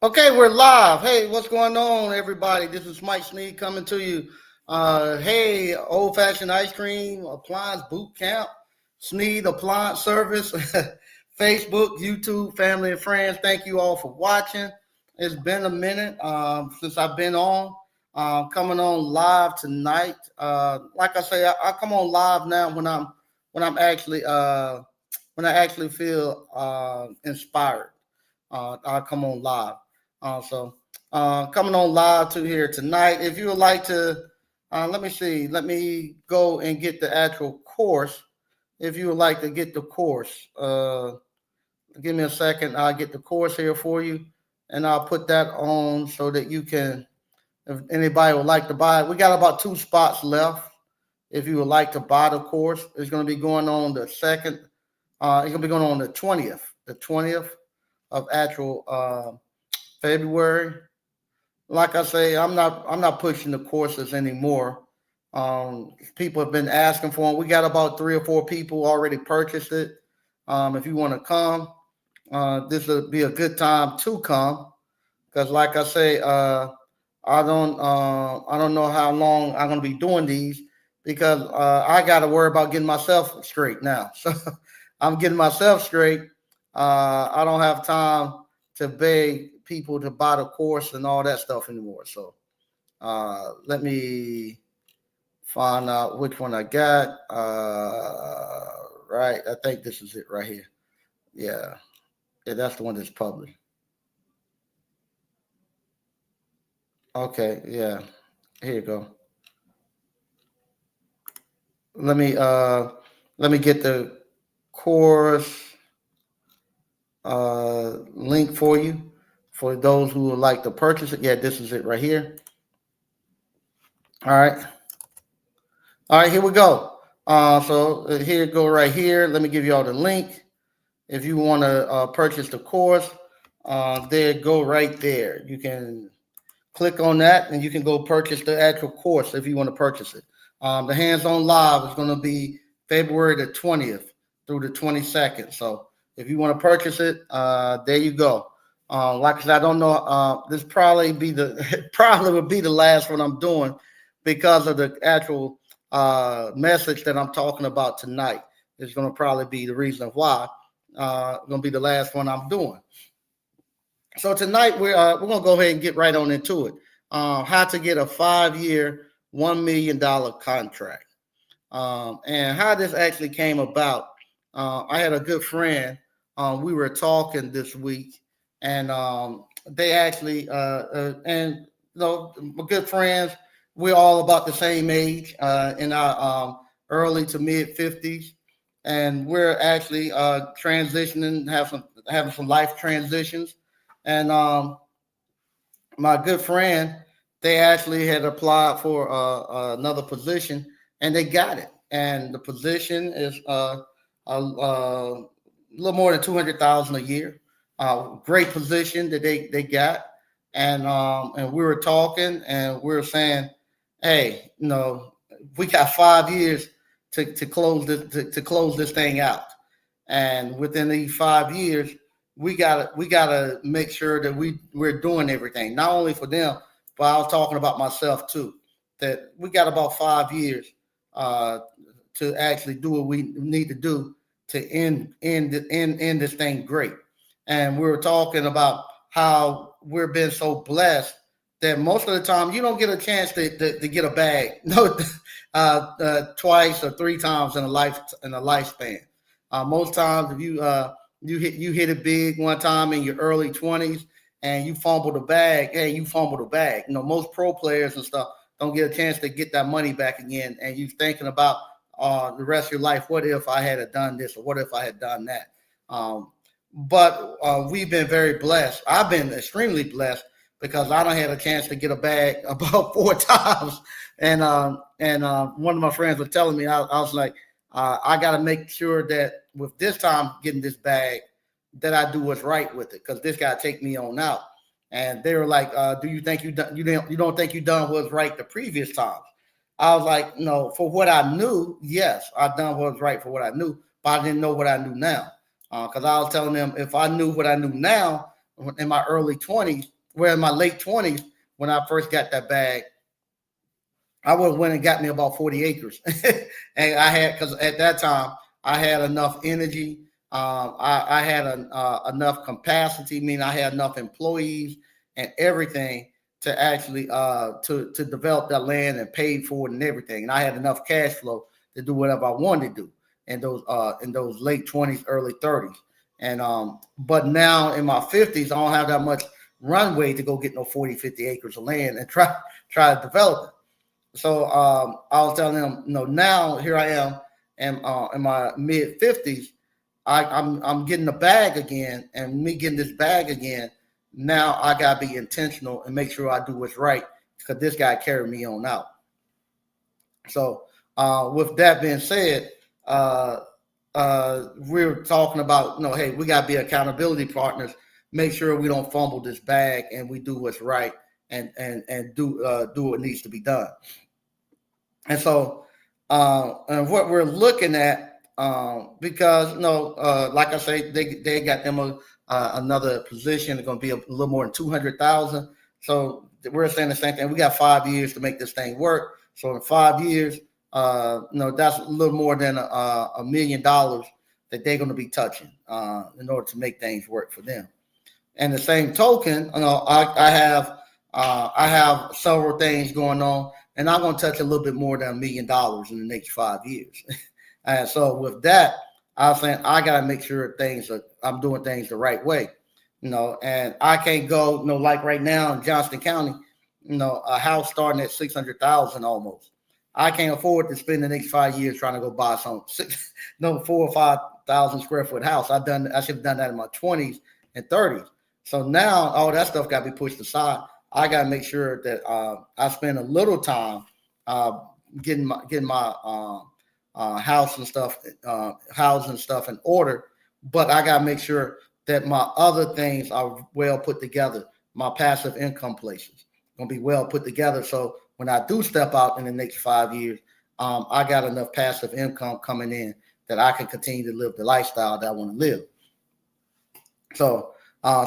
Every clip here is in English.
Okay, we're live. Hey, what's going on, everybody? This is Mike Sneed coming to you. Hey, old fashioned ice cream, appliance boot camp, Sneed appliance service, Facebook, YouTube, family, and friends. Thank you all for watching. It's been a minute since I've been on. Coming on live tonight. Like I say, I come on live now when I'm actually when I actually feel inspired. I'll come on live. Coming on live to here tonight. If you would like to, let me see. Let me go and get the actual course. If you would like to get the course, give me a second. I'll get the course here for you, and I'll put that on so that you can. If anybody would like to buy it, we got about 2 spots left. If you would like to buy the course, it's going to be going on the second. It's going to be going on the 20th of actual February. Like I say, I'm not pushing the courses anymore. People have been asking for them. We got about 3 or 4 people already purchased it. If you want to come, this will be a good time to come because, like I say, I don't know how long I'm gonna be doing these because I got to worry about getting myself straight now. So I'm getting myself straight. I don't have time to beg people to buy the course and all that stuff anymore. So let me find out which one I got. Right, I think this is it right here. Yeah, yeah, that's the one that's published. Okay, yeah, here you go. Let me uh, let me get the course link for you for those who would like to purchase it. Yeah, this is it right here. All right. All right, here we go. Here you go right here. Let me give you all the link. If you want to purchase the course, there go right there. You can click on that and you can go purchase the actual course if you want to purchase it. The hands-on live is going to be February the 20th through the 22nd. So if you want to purchase it, there you go. Like I said, I don't know. This probably be the probably would be the last one I'm doing because of the actual message that I'm talking about tonight. Is going to probably be the reason why. Going to be the last one I'm doing. So tonight we're gonna go ahead and get right on into it. How to get a 5 year, $1 million contract, and how this actually came about. I had a good friend. We were talking this week, and they actually and my good friends. We're all about the same age, in our early to mid 50s, and we're actually transitioning, having some life transitions, and my good friend, they actually had applied for another position, and they got it. And the position is a little more than 200,000 a year. Great position that they got, and we were talking, and we were saying, hey, we got 5 years to close to close this thing out, and within these 5 years we gotta make sure that we're doing everything, not only for them, but I was talking about myself too. That we got about 5 years uh, to actually do what we need to do to end this thing great. And we were talking about how we're been so blessed that most of the time you don't get a chance to get a bag no twice or 3 times in a lifespan. Most times if you hit it big one time in your early 20s and you fumble the bag, hey, you fumble the bag. Most pro players and stuff don't get a chance to get that money back again, and you thinking about the rest of your life. What if I had done this, or what if I had done that? But we've been very blessed. I've been extremely blessed because I don't had a chance to get a bag about 4 times. And one of my friends was telling me, I was like, I got to make sure that with this time getting this bag, that I do what's right with it, because this guy take me on out. And they were like, "Do you think you don't think you done what's right the previous times?" I was like, "No, for what I knew, yes, I done what was right for what I knew, but I didn't know what I knew now." Because I was telling them, if I knew what I knew now, in my early 20s, well, in my late 20s, when I first got that bag, I would have went and got me about 40 acres. And I had, because at that time, I had enough energy. I had enough capacity, meaning I had enough employees and everything to actually to develop that land and paid for it and everything. And I had enough cash flow to do whatever I wanted to do in those late 20s, early 30s. And but now in my 50s, I don't have that much runway to go get no 40, 50 acres of land and try to develop it. So I was telling them, now here I am in my mid 50s. I'm getting the bag again, and me getting this bag again. Now I gotta be intentional and make sure I do what's right, because this guy carried me on out. So with that being said, we're talking about, hey, we gotta be accountability partners. Make sure we don't fumble this bag and we do what's right and do what needs to be done. And so, and what we're looking at, because like I say, they got them another position. It's going to be a little more than 200,000. So we're saying the same thing. We got 5 years to make this thing work. So in 5 years, that's a little more than $1 million that they're going to be touching in order to make things work for them. And the same token, I have several things going on. And I'm going to touch a little bit more than $1 million in the next 5 years. And so with that, I was saying I got to make sure I'm doing things the right way, and I can't go, like right now in Johnston County, a house starting at 600,000 almost. I can't afford to spend the next 5 years trying to go buy some 4,000 or 5,000 square foot house. I should have done that in my 20s and 30s. So now all that stuff got to be pushed aside. I got to make sure that I spend a little time getting my house and stuff, housing stuff in order. But I got to make sure that my other things are well put together. My passive income places going to be well put together. So when I do step out in the next 5 years, I got enough passive income coming in that I can continue to live the lifestyle that I want to live. So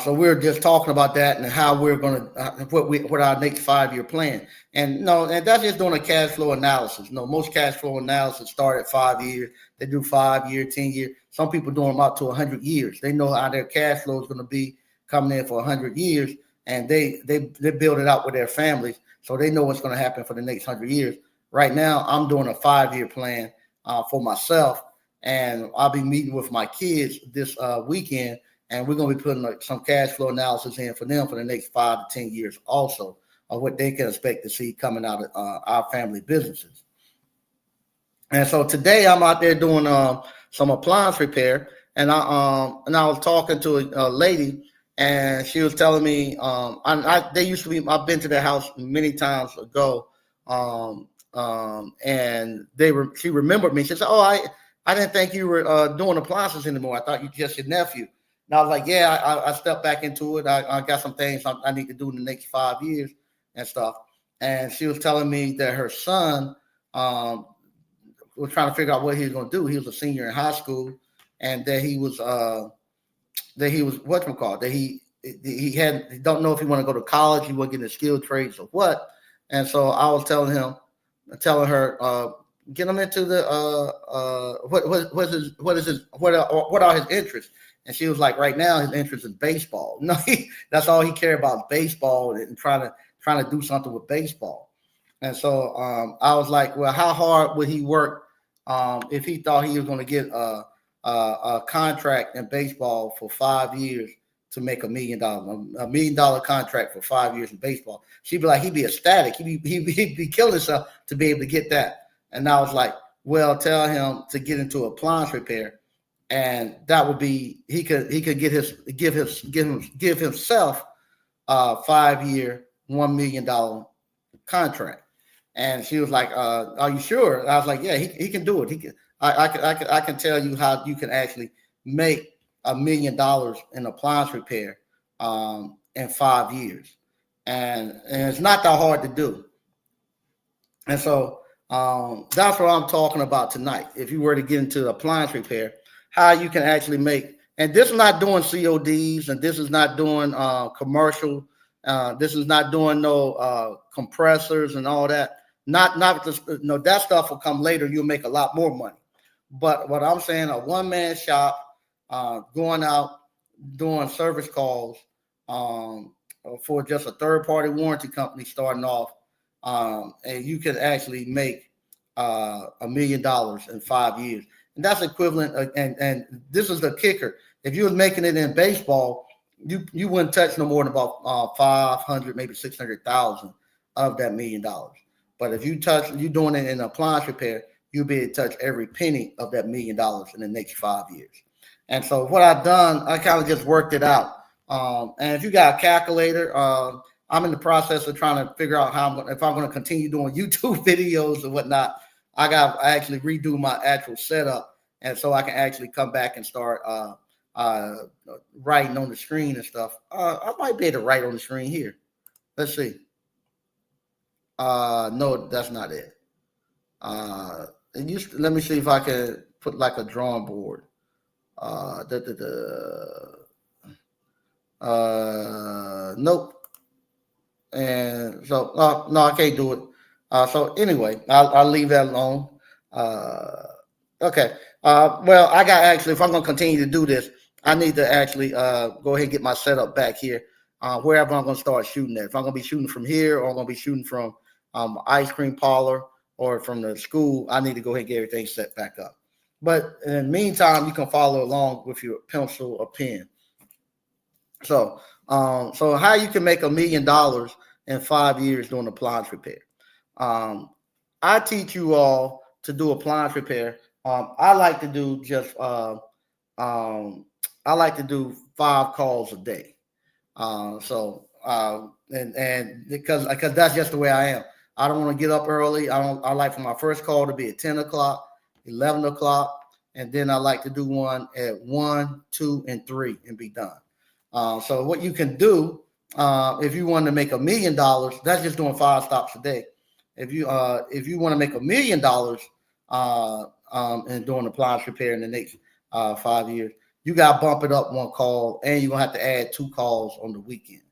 we're just talking about that and how we're going to what our next 5 year plan. And and that's just doing a cash flow analysis. Most cash flow analysis start at 5 years. They do 5 year, 10 year. Some people doing them up to 100 years. They know how their cash flow is going to be coming in for 100 years, and they build it out with their families, so they know what's going to happen for the next 100 years. Right now, I'm doing a 5 year plan for myself, and I'll be meeting with my kids this weekend. And we're going to be putting some cash flow analysis in for them for the next 5 to 10 years also, of what they can expect to see coming out of our family businesses. And so today I'm out there doing some appliance repair, and I was talking to a lady, and she was telling me they used to be. I've been to their house many times ago, and she remembered me. She said, "Oh, I didn't think you were doing appliances anymore. I thought you just your nephew." And I was like, yeah, I stepped back into it. I got some things I need to do in the next 5 years and stuff. And she was telling me that her son was trying to figure out what he was going to do. He was a senior in high school, and that he was whatchamacallit, that he don't know if he want to go to college. He want to get into skilled trades or what. And so I was telling her, get him into the what are his interests? And she was like, right now his interest is baseball. No, that's all he cared about, is baseball, and trying to do something with baseball. And so I was like, well, how hard would he work if he thought he was going to get a contract in baseball for 5 years to make $1 million, $1 million contract for 5 years in baseball? She'd be like, he'd be ecstatic. He'd be killing himself to be able to get that. And I was like, well, tell him to get into appliance repair. And that would be, he could give himself a 5 year, $1 million contract. And she was like, are you sure? And I was like, yeah, he can do it. I can tell you how you can actually make $1 million in appliance repair in 5 years. And it's not that hard to do. And so that's what I'm talking about tonight. If you were to get into appliance repair, how you can actually make And this is not doing CODs, and this is not doing commercial. This is not doing no compressors and all that. Not just, no, that stuff will come later. You'll make a lot more money. But what I'm saying, a one-man shop, going out doing service calls for just a third-party warranty company starting off, and you can actually make $1 million in 5 years, and that's equivalent. And this is the kicker: if you was making it in baseball, you wouldn't touch no more than about 500, maybe 600,000 of that $1 million. But if you doing it in appliance repair, you'll be able to touch every penny of that $1 million in the next 5 years. And so what I've done, I kind of just worked it out. And if you got a calculator, I'm in the process of trying to figure out if I'm going to continue doing YouTube videos or whatnot. I actually redo my actual setup, and so I can actually come back and start writing on the screen and stuff. I might be able to write on the screen here. Let's see. No, that's not it. Let me see if I can put like a drawing board. Nope. And so no, I can't do it. So anyway, I'll leave that alone. Okay. Well, I got actually, if I'm going to continue to do this, I need to actually go ahead and get my setup back here. Wherever I'm going to start shooting at. If I'm going to be shooting from here, or I'm going to be shooting from ice cream parlor or from the school, I need to go ahead and get everything set back up. But in the meantime, you can follow along with your pencil or pen. So how you can make $1 million in 5 years doing appliance repair. I teach you all to do appliance repair. I like to do just I like to do 5 calls a day. And because that's just the way I am. I don't want to get up early. I like for my first call to be at 10 o'clock, 11 o'clock, and then I like to do one at 1, 2, and 3 and be done. So what you can do if you want to make $1 million, that's just doing 5 stops a day. If you want to make $1 million and doing appliance repair in the next 5 years, you got to bump it up 1 call, and you're gonna have to add 2 calls on the weekend.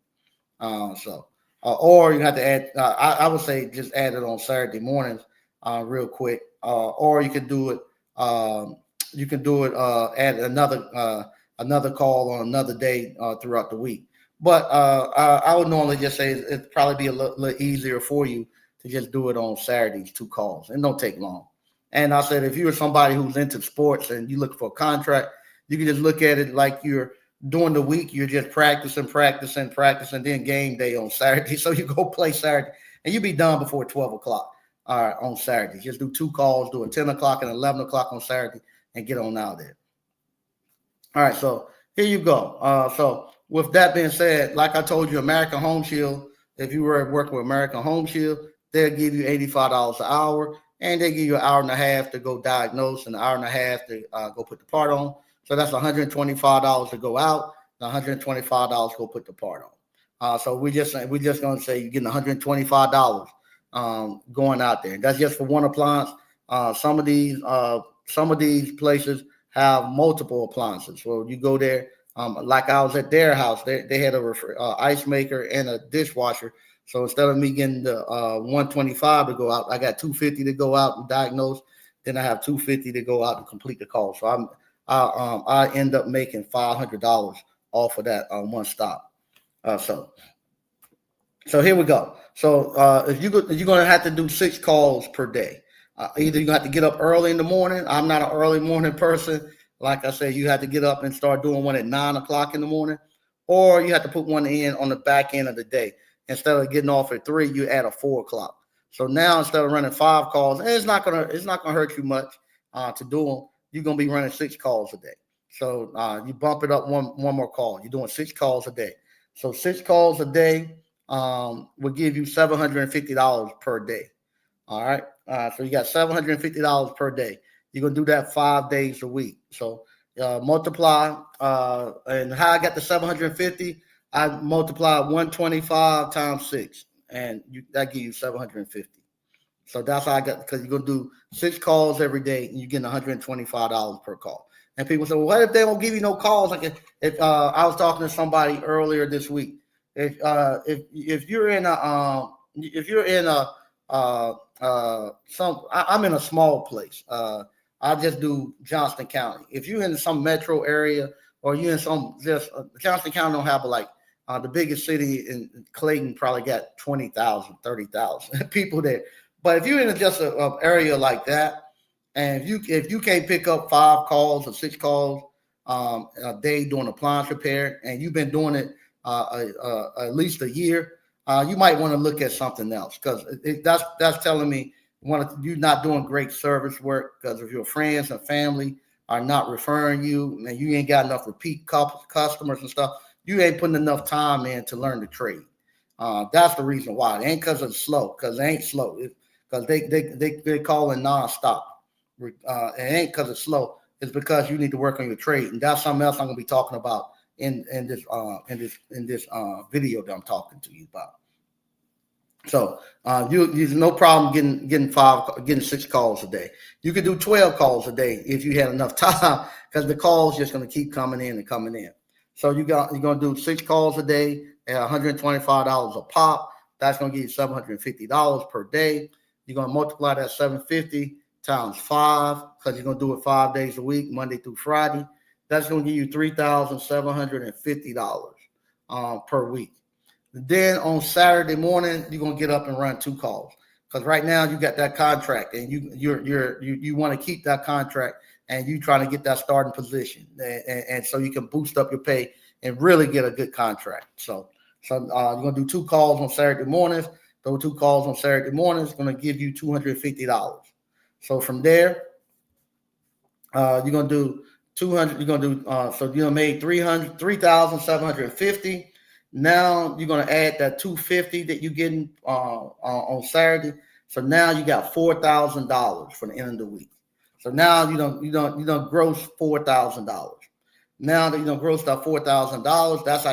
Or you have to add. I would say just add it on Saturday mornings, real quick. Or you can do it. Add another call on another day throughout the week. But I would normally just say it'd probably be a little easier for you to just do it on Saturdays, 2 calls, and don't take long. And I said, if you're somebody who's into sports and you look for a contract, you can just look at it like you're during the week, you're just practicing, then game day on Saturday. So you go play Saturday, and you be done before 12 o'clock on Saturday. Just do 2 calls, do it 10 o'clock and 11 o'clock on Saturday, and get on out there. All right, so here you go. So with that being said, like I told you, American Home Shield, if you were working with American Home Shield, they'll give you $85 an hour, and they give you an hour and a half to go diagnose and an hour and a half to go put the part on. So that's $125 to go out, $125 to go put the part on. So we're just going to say you're getting $125 going out there. That's just for one appliance. Some of these places have multiple appliances. So you go there, like I was at their house, they had a ice maker and a dishwasher. So instead of me getting the $125 to go out, I got $250 to go out and diagnose. Then I have $250 to go out and complete the call. So I end up making $500 off of that one stop. So here we go. So if you're going to have to do 6 calls per day. Either you have to get up early in the morning. I'm not an early morning person. Like I said, you have to get up and start doing one at 9 o'clock in the morning, or you have to put one in on the back end of the day. Instead of getting off at 3, you add a 4 o'clock. So now instead of running 5 calls, it's not gonna hurt you much to do them. You're gonna be running 6 calls a day. So you bump it up one more call. You're doing 6 calls a day. So 6 calls a day will give you $750 per day. All right. So you got $750 per day. You're gonna do that 5 days a week. So multiply and how I got the 750. I multiply 125 times 6, and that gives you 750. So that's how I got, because you're gonna do 6 calls every day, and you're getting $125 per call. And people say, well, what if they don't give you no calls? Like if I was talking to somebody earlier this week, if you're in a I'm in a small place. I just do Johnston County. If you're in some metro area or you're in some just Johnston County don't have like the biggest city in Clayton probably got 20,000, 30,000 people there. But if you're in just a area like that, and if you can't pick up 5 calls or 6 calls a day doing appliance repair, and you've been doing it at least a year, you might want to look at something else, because that's telling me you're not doing great service work, because if your friends and family are not referring you and you ain't got enough repeat customers and stuff, you ain't putting enough time in to learn the trade. That's the reason why. It ain't because it's slow, because it ain't slow. Because they call it nonstop. It ain't because it's slow. It's because you need to work on your trade, and that's something else I'm going to be talking about in this video that I'm talking to you about. So you no problem getting 6 calls a day. You could do 12 calls a day if you had enough time, because the calls just going to keep coming in and coming in. So you're going to do 6 calls a day at $125 a pop. That's going to give you $750 per day. You're going to multiply that $750 times 5, because you're going to do it 5 days a week, Monday through Friday. That's going to give you $3,750 per week. Then on Saturday morning, you're going to get up and run 2 calls, because right now you got that contract and you want to keep that contract, and you trying to get that starting position, and so you can boost up your pay and really get a good contract. So you're going to do 2 calls on Saturday mornings. Those 2 calls on Saturday mornings going to give you $250. So from there, you're going to do 200. You're going to do so you made 3,750. Now you're going to add that 250 that you're getting on Saturday. So now you got $4,000 for the end of the week. So now you don't gross $4,000. Now that you don't gross that $4,000, that's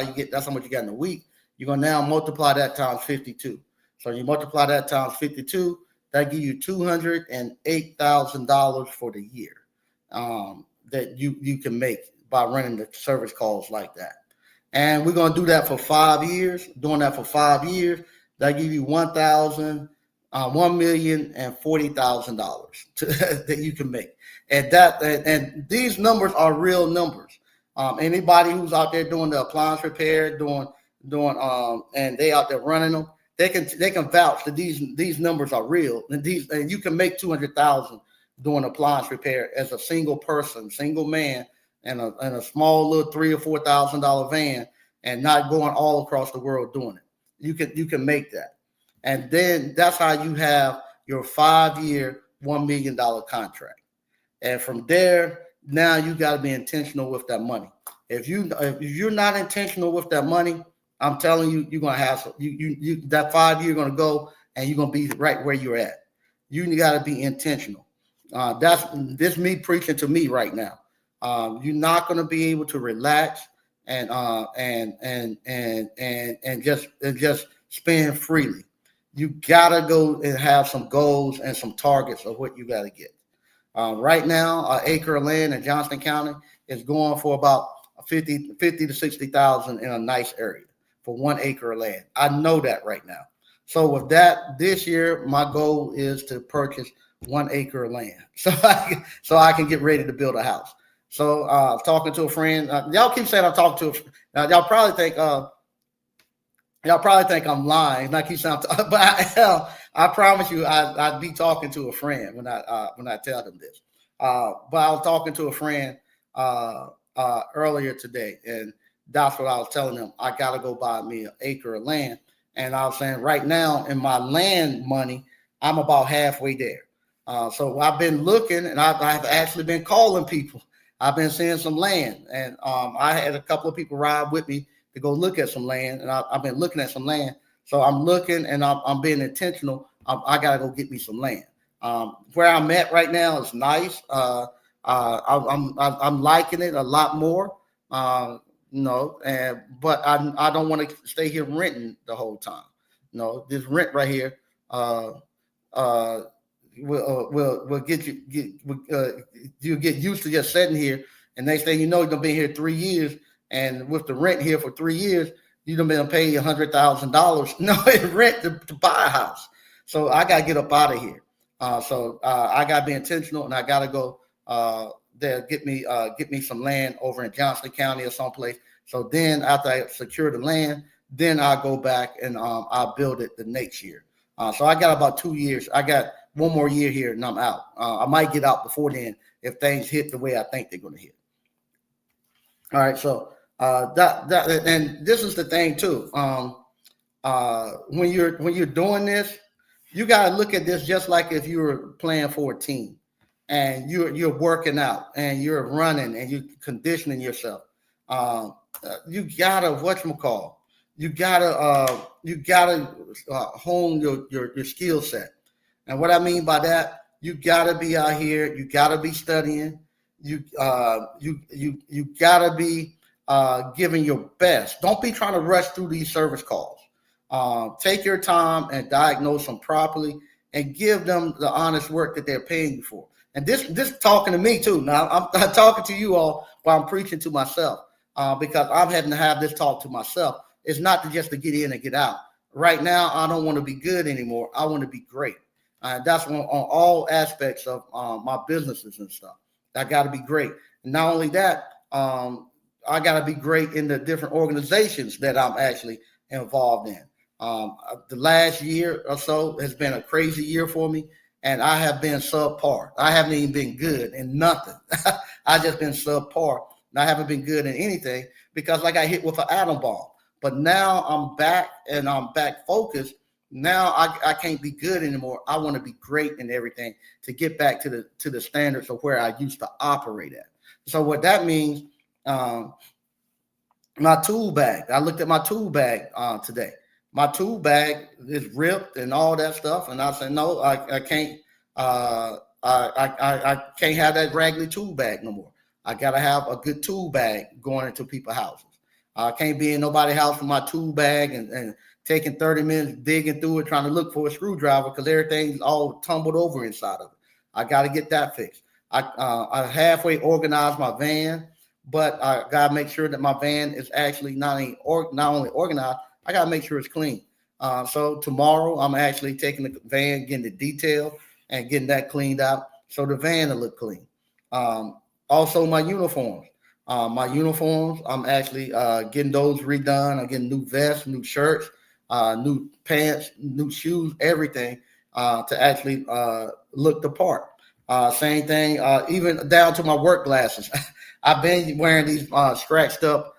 how much you got in a week. You're going to now multiply that times 52. So you multiply that times 52, that gives you $208,000 for the year that you can make by running the service calls like that. And we're going to do that for 5 years. Doing that for 5 years, that give you $1,040,000 that you can make. And these numbers are real numbers. Anybody who's out there doing the appliance repair, doing and they out there running them, they can vouch that these numbers are real. And you can make $200,000 doing appliance repair as a single person, single man, and a small little $3,000 or $4,000 van, and not going all across the world doing it. You can make that, and then that's how you have your 5-year, $1 million contract. And from there, now you got to be intentional with that money. If you're not intentional with that money, I'm telling you, you're gonna have that 5 year gonna go, and you're gonna be right where you're at. You got to be intentional. This me preaching to me right now. You're not going to be able to relax and just spend freely. You gotta go and have some goals and some targets of what you got to get. Right now, an acre of land in Johnston County is going for about 50 to 60,000 in a nice area for 1 acre of land. I know that right now. So with that, this year my goal is to purchase 1 acre of land so I can get ready to build a house. So talking to a friend, y'all keep saying I'm talking to y'all probably think I'm lying. And I keep saying, but I promise you, I'd be talking to a friend when I tell them this. But I was talking to a friend earlier today, and that's what I was telling them. I got to go buy me an acre of land, and I was saying right now in my land money, I'm about halfway there. So I've been looking, and I've actually been calling people. I've been seeing some land, and I had a couple of people ride with me to go look at some land, and I've been looking at some land. So I'm looking, and I'm being intentional. I gotta go get me some land. Where I'm at right now is nice. I'm liking it a lot more. But I don't want to stay here renting the whole time. This rent right here will get you get used to just sitting here And next thing you know, you're gonna be here 3 years, and with the rent here for 3 years, you're gonna be able to pay $100,000 no in rent to buy a house. So I gotta get up out of here. I gotta be intentional, and I gotta go there get me some land over in Johnston County or someplace. So then after I secure the land, then I'll go back and I'll build it the next year. So I got about 2 years. I got one more year here, and I'm out. I might get out before then if things hit the way I think they're going to hit. All right, so and this is the thing too. When you're doing this, you got to look at this just like if you were playing for a team, and you're working out and you're running and you're conditioning yourself. You gotta whatchamacall. You gotta hone your skill set. And what I mean by that, you gotta be out here. You gotta be studying. You gotta be giving your best. Don't be trying to rush through these service calls. Take your time and diagnose them properly, and give them the honest work that they're paying you for. And this talking to me too. Now I'm talking to you all while I'm preaching to myself, because I'm having to have this talk to myself. It's not just to get in and get out. Right now, I don't want to be good anymore. I want to be great. That's on all aspects of my businesses and stuff. I got to be great. And not only that, I got to be great in the different organizations that I'm actually involved in. The last year or so has been a crazy year for me, and I have been subpar. I haven't even been good in nothing. I just been subpar, and I haven't been good in anything because I got hit with an atom bomb. But now I'm back, and I'm back focused. Now I can't be good anymore. I want to be great in everything to get back to the standards of where I used to operate at. So what that means, my tool bag. I looked at my tool bag today. My tool bag is ripped and all that stuff, and I said, no, I can't. I can't have that raggedy tool bag no more. I gotta have a good tool bag going into people's houses. I can't be in nobody's house with my tool bag and taking 30 minutes digging through it trying to look for a screwdriver because everything's all tumbled over inside of it. I got to get that fixed. I halfway organized my van, but I got to make sure that my van is actually not only organized, I got to make sure it's clean. So tomorrow I'm actually taking the van, getting the detail and getting that cleaned out so the van will look clean. Also my uniforms. I'm actually getting those redone. I'm getting new vests, new shirts, new pants, new shoes, everything to actually look the part. Same thing, even down to my work glasses. I've been wearing these scratched up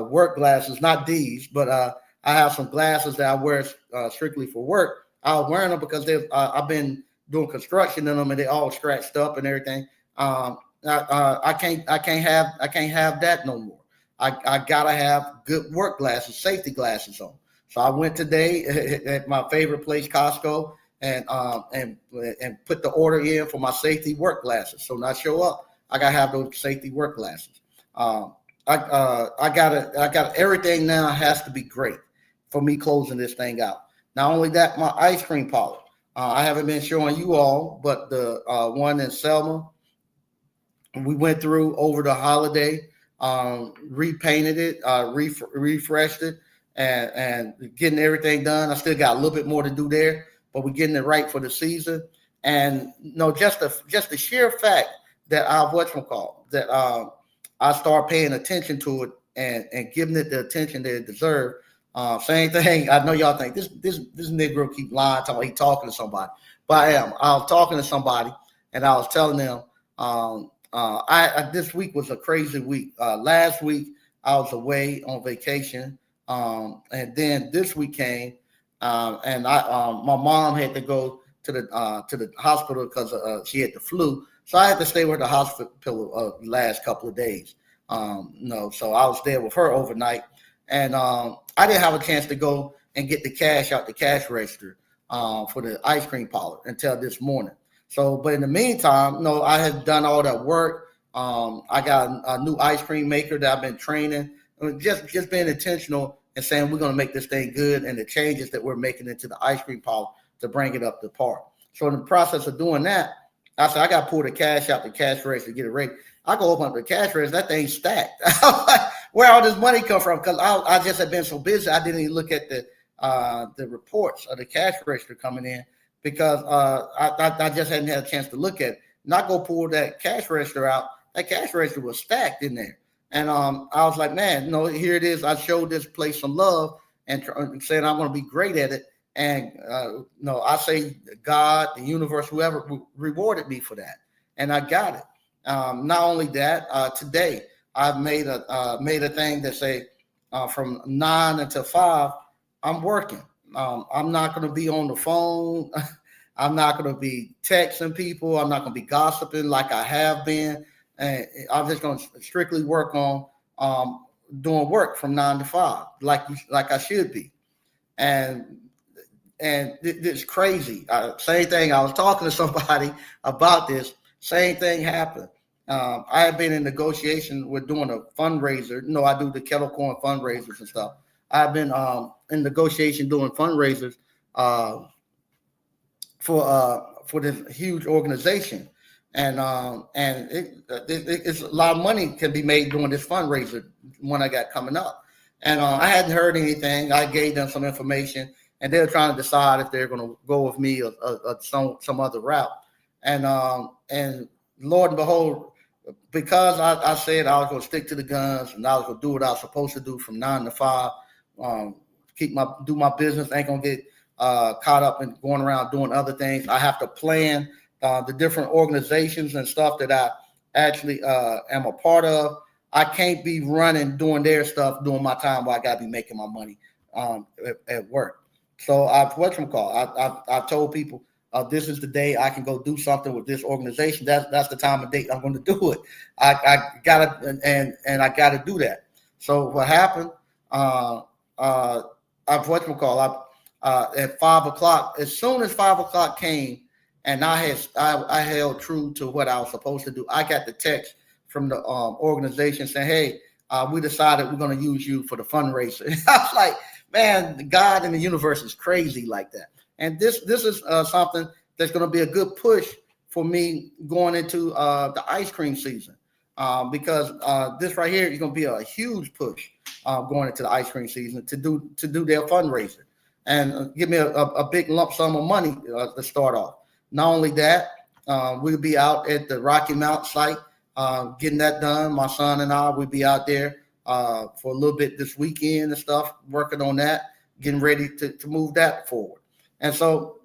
work glasses, not these, but I have some glasses that I wear strictly for work. I was wearing them because I've been doing construction in them and they're all scratched up and everything. I can't have that no more. I gotta have good work glasses, safety glasses on. So I went today at my favorite place, Costco, and put the order in for my safety work glasses. So when I show up, I gotta have those safety work glasses. I got everything now has to be great for me closing this thing out. Not only that, my ice cream parlor. I haven't been showing you all, but the one in Selma. We went through over the holiday, repainted it, refreshed it, and getting everything done. I still got a little bit more to do there, but we're getting it right for the season. And just the sheer fact that I start paying attention to it and giving it the attention that it deserves. Same thing. I know y'all think this Negro keep lying, talking to somebody, but I am. I was talking to somebody, and I was telling them. This week was a crazy week. Last week I was away on vacation, and then this week came, and my mom had to go to the hospital because she had the flu, so I had to stay with the hospital last couple of days. So I was there with her overnight, and I didn't have a chance to go and get the cash out the cash register for the ice cream parlor until this morning. So, but in the meantime, I had done all that work. I got a new ice cream maker that I've been training. Just being intentional and saying we're going to make this thing good, and the changes that we're making into the ice cream parlor to bring it up to par. So in the process of doing that, I said I got to pull the cash out the cash register to get it ready. I go open up the cash register, that thing's stacked. Where all this money come from? Because I just have been so busy, I didn't even look at the reports of the cash register coming in because I just hadn't had a chance to look at it. Not go pull that cash register out. That cash register was stacked in there. And I was like, man, here it is. I showed this place some love and said I'm going to be great at it. And I say God, the universe, whoever rewarded me for that, and I got it. Not only that, today I've made a thing that say from 9 until 5, I'm working. I'm not going to be on the phone. I'm not going to be texting people. I'm not going to be gossiping like I have been. And I'm just going to strictly work on doing work from 9 to 5, like I should be. And it's crazy. Same thing. I was talking to somebody about this. Same thing happened. I have been in negotiation with doing a fundraiser. I do the kettle corn fundraisers and stuff. I've been in negotiation doing fundraisers for this huge organization, and it's a lot of money can be made doing this fundraiser when I got coming up. And I hadn't heard anything. I gave them some information, and they're trying to decide if they're going to go with me or some other route. And Lord and behold, because I said I was going to stick to the guns and I was going to do what I was supposed to do from 9 to 5, do my business. I ain't going to get caught up in going around doing other things. I have to plan the different organizations and stuff that I actually am a part of. I can't be running, doing their stuff, doing my time while I got to be making my money at work. So I've told people, this is the day I can go do something with this organization. That's the time and date I'm going to do it. I gotta and I gotta do that. So what happened? At 5 o'clock. As soon as 5 o'clock came, and I held true to what I was supposed to do, I got the text from the organization saying, "Hey, we decided we're going to use you for the fundraiser." I was like, "Man, God and the universe is crazy like that." And this is something that's going to be a good push for me going into the ice cream season, because this right here is going to be a huge push going into the ice cream season to do their fundraiser and give me a big lump sum of money to start off. Not only that, we'll be out at the Rocky Mount site getting that done. My son and I will be out there for a little bit this weekend and stuff, working on that, getting ready to move that forward. And so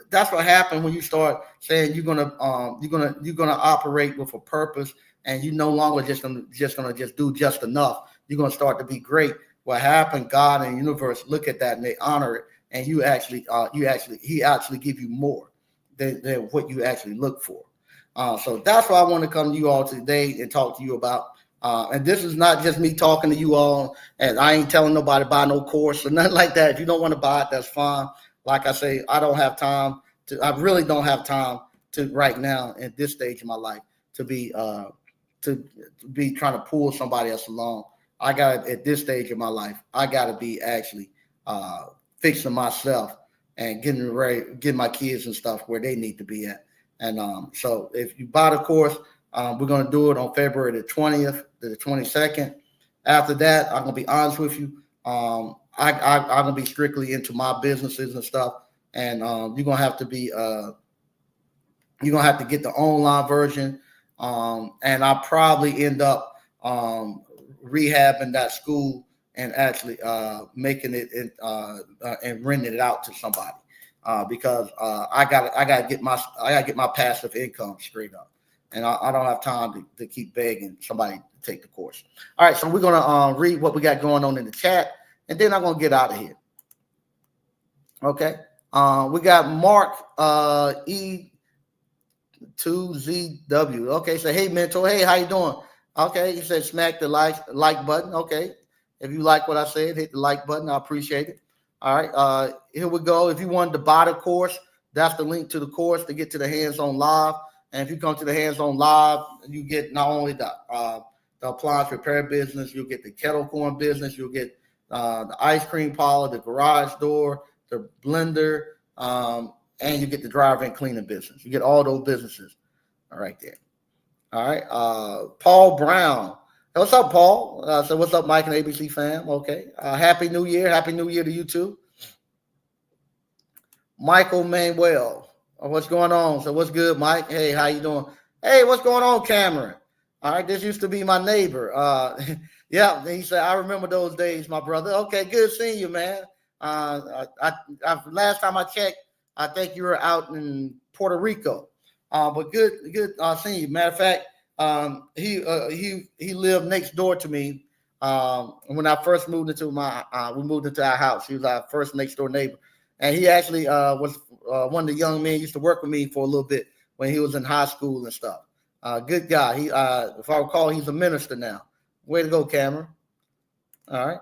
that's what happened when you start saying you're gonna operate with a purpose, and you're no longer just gonna do just enough. You're gonna start to be great. What happened? God and the universe look at that and they honor it, and he actually give you more than what you actually look for. So that's why I want to come to you all today and talk to you about. And this is not just me talking to you all, and I ain't telling nobody to buy no course or nothing like that. If you don't want to buy it, that's fine. Like I say, I really don't have time to right now at this stage of my life to be trying to pull somebody else along. At this stage of my life, I got to be actually fixing myself and getting my kids and stuff where they need to be at. And so if you buy the course, we're going to do it on February the 20th to the 22nd. After that, I'm going to be honest with you. I'm going to be strictly into my businesses and stuff. And you're going to have to get the online version. And I'll probably end up rehabbing that school and actually making it and renting it out to somebody. Because I gotta get my passive income straight up, and I don't have time to keep begging somebody to take the course. All right, so we're gonna read what we got going on in the chat, and then I'm gonna get out of here. Okay, we got Mark E2ZW. Okay, so hey mentor, hey, how you doing? Okay, he said smack the like button. Okay, if you like what I said, hit the like button. I appreciate it. All right, here we go. If you wanted to buy the course, that's the link to the course to get to the hands-on live. And if you come to the hands-on live, you get not only the appliance repair business, you'll get the kettle corn business, you'll get the ice cream parlor, the garage door, the blender, and you get the drive-in cleaning business. You get all those businesses right there. All right. Paul Brown. Hey, what's up, Paul? So what's up, Mike and ABC fam? Okay. Happy New Year. Happy New Year to you too. Michael Manuel. What's going on? So what's good, Mike? Hey, how you doing? Hey, what's going on, Cameron? All right, this used to be my neighbor. Yeah, he said, I remember those days, my brother. Okay, good seeing you, man. Last time I checked, I think you were out in Puerto Rico. But good seeing you. Matter of fact, he lived next door to me. When I first moved into we moved into our house. He was our first next door neighbor. And he actually was one of the young men used to work with me for a little bit when he was in high school and stuff. Good guy. He, if I recall, he's a minister now. Way to go, Cameron. All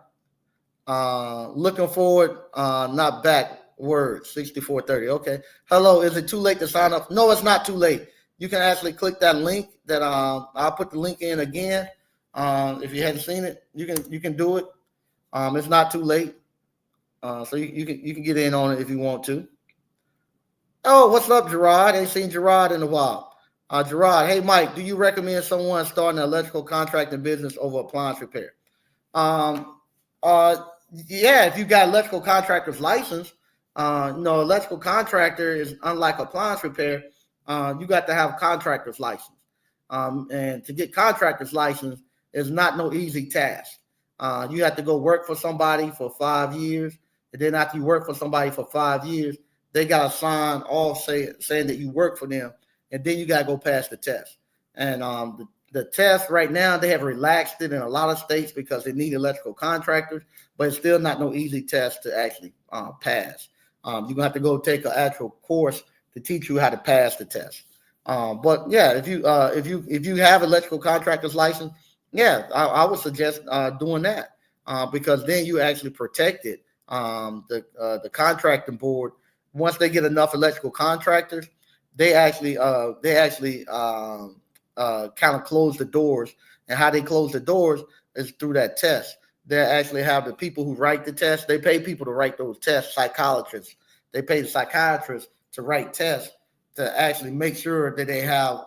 right. Looking forward, not backward, 6430. Okay. Hello, is it too late to sign up? No, it's not too late. You can actually click that link that I'll put the link in again. If you hadn't seen it, you can do it. It's not too late. So you can get in on it if you want to. Oh, what's up, Gerard? Ain't seen Gerard in a while. Gerard, hey Mike, do you recommend someone starting an electrical contracting business over appliance repair? Yeah, if you got electrical contractor's license, electrical contractor is unlike appliance repair. You got to have contractor's license. And to get contractor's license is not no easy task. You have to go work for somebody for 5 years. And then after you work for somebody for 5 years, they got to sign off saying that you work for them. And then you got to go pass the test. And the test right now, they have relaxed it in a lot of states because they need electrical contractors, but it's still not no easy test to actually pass. You're going to have to go take an actual course to teach you how to pass the test. But yeah, if you have electrical contractor's license, yeah, I would suggest doing that because then you actually protect it. The contracting board, once they get enough electrical contractors, they actually kind of close the doors. And how they close the doors is through that test. They actually have the people who write the test. They pay people to write those tests, psychologists. They pay the psychiatrists to write tests to actually make sure that they have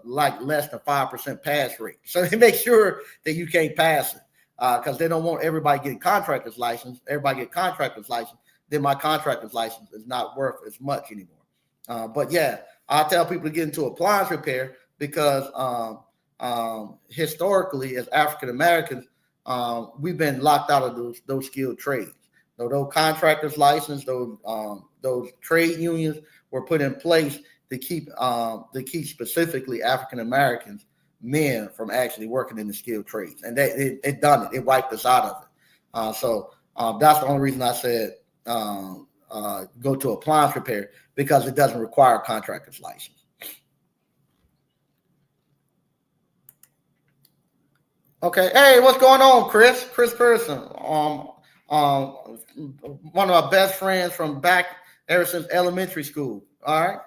like less than 5% pass rate. So they make sure that you can't pass it because they don't want everybody getting contractor's license. Everybody get contractor's license. Then my contractor's license is not worth as much anymore. But yeah, I tell people to get into appliance repair because historically, as African Americans, we've been locked out of those skilled trades. So those contractors' license, those trade unions were put in place to keep specifically African Americans men from actually working in the skilled trades, and it done it. It wiped us out of it. So that's the only reason I said go to appliance repair, because it doesn't require a contractor's license. Okay. Hey, what's going on, Chris? Chris Pearson. One of my best friends from back ever since elementary school. All right.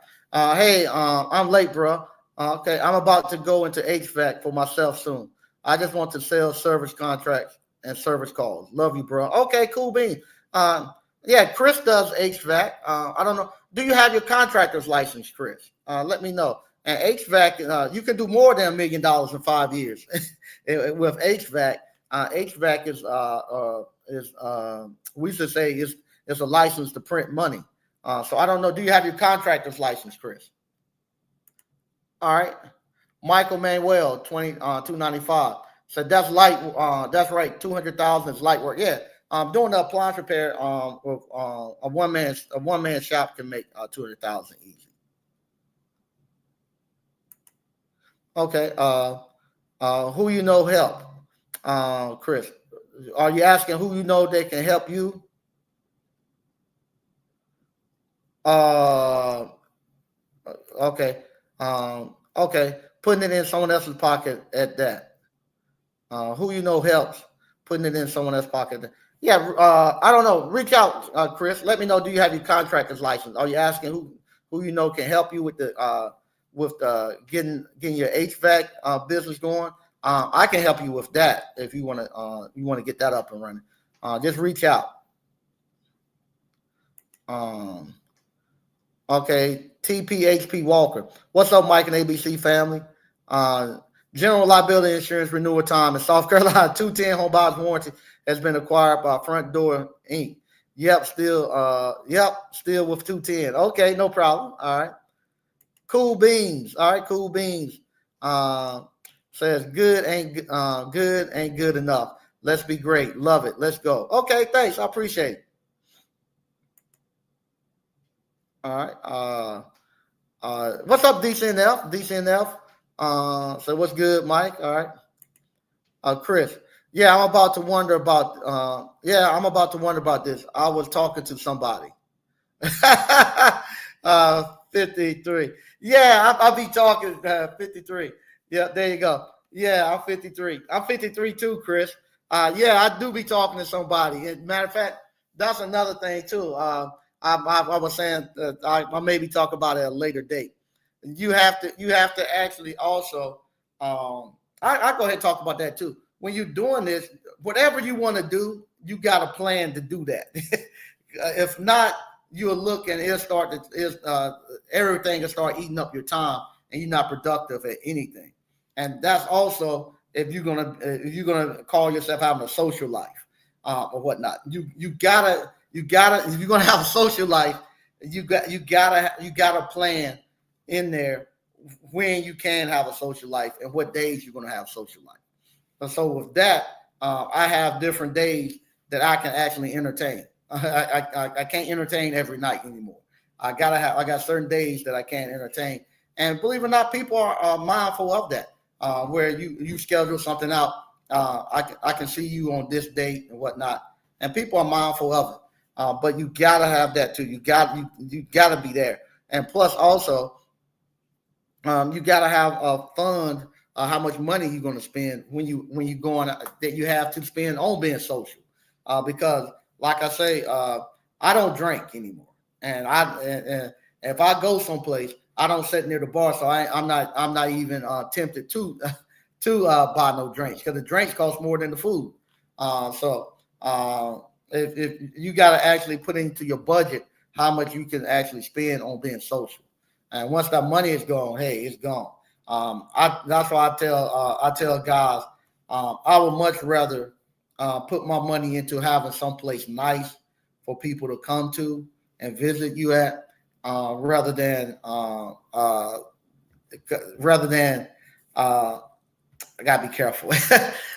Hey, I'm late, bro. Okay, I'm about to go into HVAC for myself soon. I just want to sell service contracts and service calls. Love you, bro. Okay, cool bean. Yeah, Chris does HVAC. I don't know. Do you have your contractor's license, Chris? Let me know. And HVAC, you can do more than $1 million in 5 years with HVAC. HVAC is we should say is a license to print money. So I don't know. Do you have your contractor's license, Chris? All right. Michael Manuel, 295. So that's light. That's right. 200,000 is light work. Yeah. Doing the appliance repair with a one man shop can make 200,000 easy. Okay. Who you know help? Chris, are you asking who you know that can help you? Okay. Okay. Putting it in someone else's pocket at that. Who you know helps. Putting it in someone else's pocket. Yeah. I don't know. Reach out, Chris. Let me know. Do you have your contractor's license? Are you asking who you know can help you with getting your HVAC business going? I can help you with that if you want to get that up and running. Just reach out. Okay, TPHP Walker. What's up, Mike and ABC family? General liability insurance renewal time in South Carolina, 210 home buyers warranty has been acquired by Front Door Inc. Yep, still with 210. Okay, no problem. All right. Cool Beans. All right, Cool Beans. Says good ain't good enough. Let's be great. Love it. Let's go. Okay, thanks. I appreciate it. All right. What's up, DCNF? DCNF. So what's good, Mike? All right. Chris. Yeah, I'm about to wonder about this. I was talking to somebody. 53. Yeah, I'll be talking 53. Yeah, there you go. Yeah, I'm 53. I'm 53 too, Chris. Yeah, I do be talking to somebody. And matter of fact, that's another thing too. I was saying I maybe talk about it at a later date. You have to actually also. I go ahead and talk about that too. When you're doing this, whatever you want to do, you got a plan to do that. If not, you'll look and everything will start eating up your time, and you're not productive at anything. And that's also if you're gonna call yourself having a social life or whatnot. You gotta if you're gonna have a social life, you gotta plan in there when you can have a social life and what days you're gonna have social life. And so with that, I have different days that I can actually entertain. I can't entertain every night anymore. I got certain days that I can't entertain, and believe it or not, people are mindful of that. Where you schedule something out, I can see you on this date and whatnot, and people are mindful of it. But you gotta have that too. You gotta be there, and plus also, you gotta have a fund. How much money you're going to spend when you go on that you have to spend on being social, because like I say, I don't drink anymore, and if I go someplace, I don't sit near the bar, so I'm not even tempted to buy no drinks because the drinks cost more than the food. If you got to actually put into your budget how much you can actually spend on being social, and once that money is gone, hey, it's gone. That's why I tell guys, I would much rather put my money into having someplace nice for people to come to and visit you at, rather than I gotta be careful.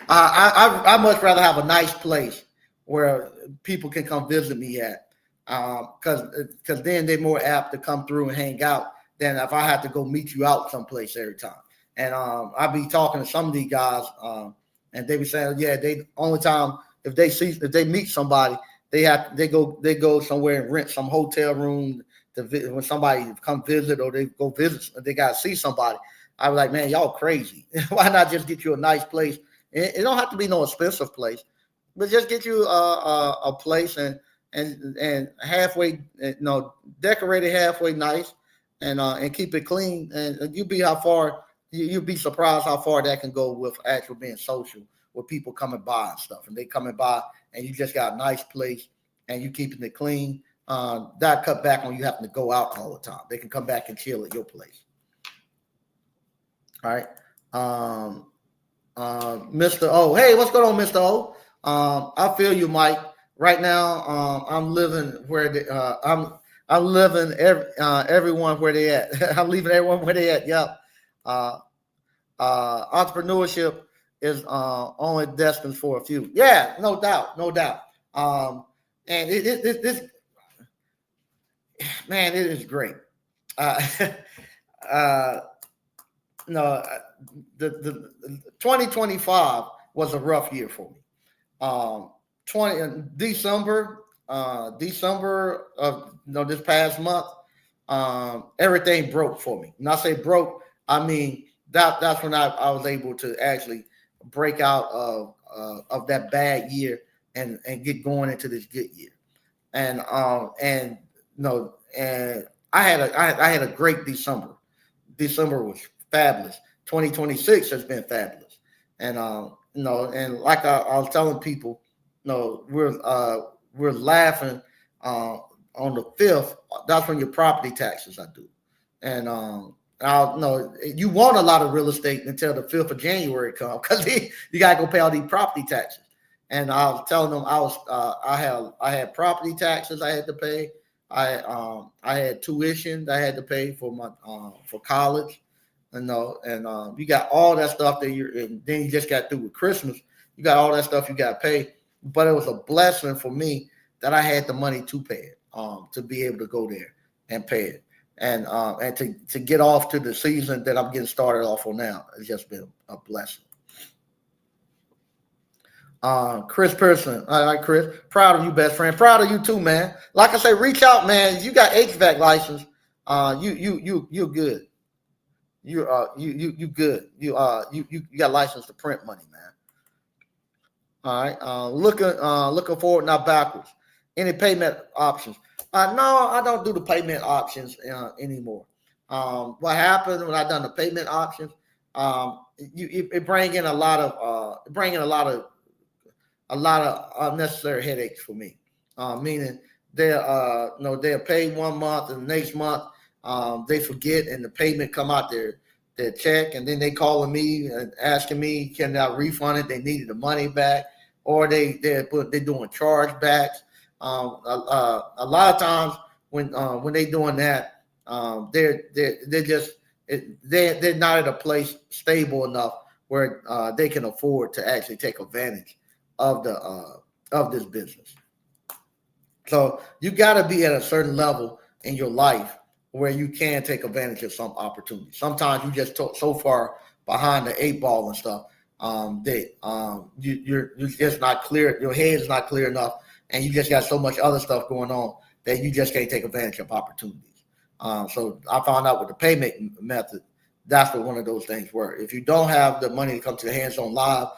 I much rather have a nice place where people can come visit me at, because then they're more apt to come through and hang out than if I had to go meet you out someplace every time. And I'll be talking to some of these guys, and they be saying, yeah, they only time if they meet somebody, they go somewhere and rent some hotel room to visit when somebody come visit, or they go visit, they gotta see somebody. I was like, man, y'all crazy. Why not just get you a nice place? It don't have to be no expensive place, but just get you a place and halfway, decorated halfway nice, and keep it clean, and you'll be surprised how far that can go with actual being social, with people coming by and stuff, and they coming by, and you just got a nice place, and you keeping it clean. That cut back on you having to go out all the time. They can come back and chill at your place. All right, Mr. O. Hey, what's going on, Mr. O? I feel you, Mike. Right now, I'm living where I'm living everyone where they at. I'm leaving everyone where they at. Yep. Entrepreneurship is only destined for a few. Yeah, no doubt. And this man, it is great. No, the 2025 was a rough year for me. December of this past month, everything broke for me. When I say broke, I mean that's when I was able to actually break out of that bad year and get going into this good year. And I had a great December. December was fabulous. 2026 has been fabulous. And and like I was telling people, we're laughing on the 5th. That's when your property taxes are due. And No, you want a lot of real estate until the 5th of January comes because you gotta go pay all these property taxes. And I was telling them I had property taxes I had to pay. I had tuition that I had to pay for my for college, and you got all that stuff that and then you just got through with Christmas. You got all that stuff you got to pay, but it was a blessing for me that I had the money to pay it, to be able to go there and pay it, and to get off to the season that I'm getting started off on now. It's just been a blessing. Chris Pearson. All right, Chris. Proud of you, best friend. Proud of you too, man. Like I say, reach out, man. You got HVAC license. You're good. You good. You got license to print money, man. All right. Looking forward, not backwards. Any payment options? No, I don't do the payment options anymore. What happened when I done the payment options? It bring in a lot of unnecessary headaches for me. Meaning they'll pay 1 month and the next month they forget and the payment come out their check, and then they calling me and asking me can I refund it? They needed the money back, or they're doing chargebacks. A lot of times when they doing that, they're not at a place stable enough where they can afford to actually take advantage of this business. So you got to be at a certain level in your life where you can take advantage of some opportunity. Sometimes you just so far behind the 8 ball and stuff that you're just not clear. Your head's not clear enough, and you just got so much other stuff going on that you just can't take advantage of opportunities. So I found out with the payment method, that's what one of those things were. If you don't have the money to come to the Hands On Live,